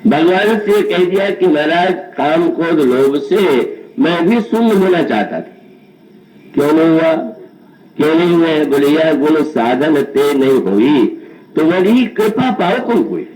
भगवान से कह दिया कि महाराज काम क्रोध लोभ से मैं भी शून्य होना चाहता था, क्यों नहीं हुआ, क्यों नहीं हुआ? बोले यह गुण साधन ते नहीं हुई, तो बड़ी कृपा पाओ कौन कोई।